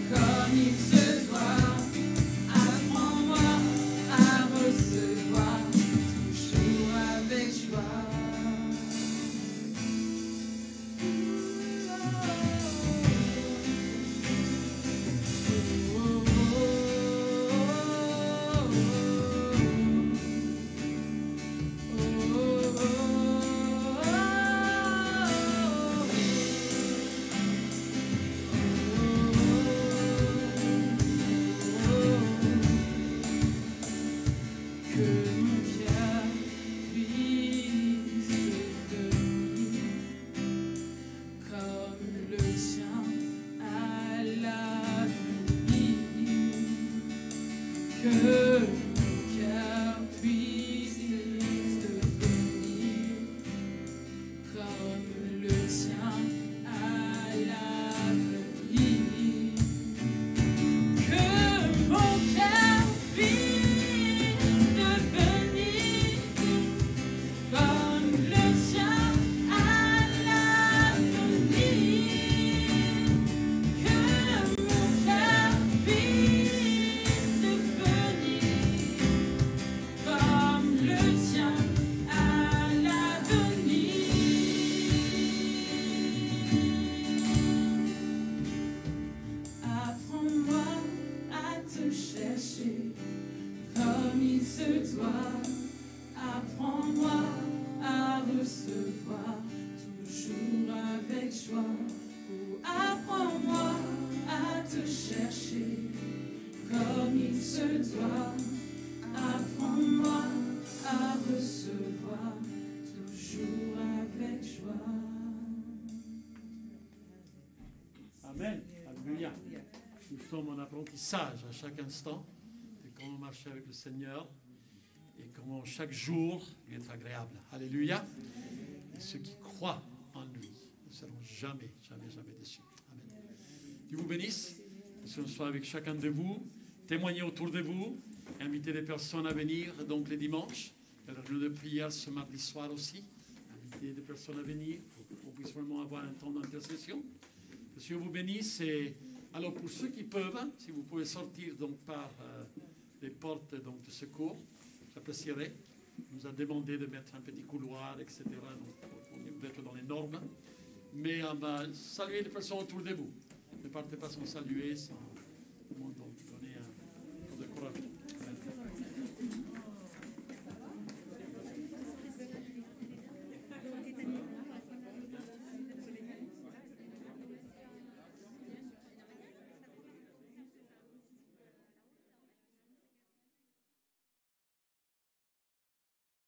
comme il se doit. Apprends-moi à recevoir toujours avec joie. Que mon cœur puisse devenir comme le tien à l'avenir. Que mon cœur puisse devenir comme le tien à l'avenir. Que mon cœur puisse devenir comme le tien à l'avenir. Que mon cœur puisse devenir comme le tien à l'avenir. Apprends-moi à te chercher comme il se doit. Apprends-moi à recevoir toujours avec joie. Oh, apprends-moi à te chercher comme il se doit. Apprends-moi à recevoir toujours avec joie. Amen. Alléluia. Nous sommes en apprentissage à chaque instant de comment marcher avec le Seigneur et comment chaque jour lui être agréable. Alléluia. Et ceux qui croient en lui ne seront jamais, jamais, jamais déçus. Amen. Dieu vous bénisse. Que ce soit avec chacun de vous. Témoignez autour de vous. Invitez des personnes à venir donc les dimanches. La réunion de prière ce mardi soir aussi. Invitez inviter des personnes à venir pour qu'on puisse vraiment avoir un temps d'intercession. Que le Seigneur vous bénisse. Et alors, pour ceux qui peuvent, si vous pouvez sortir donc par les portes donc, de secours, j'apprécierais. On nous a demandé de mettre un petit couloir, etc. Donc, on doit être dans les normes. Mais saluez les personnes autour de vous. Ne partez pas sans saluer, sans donc, donner un peu de courage.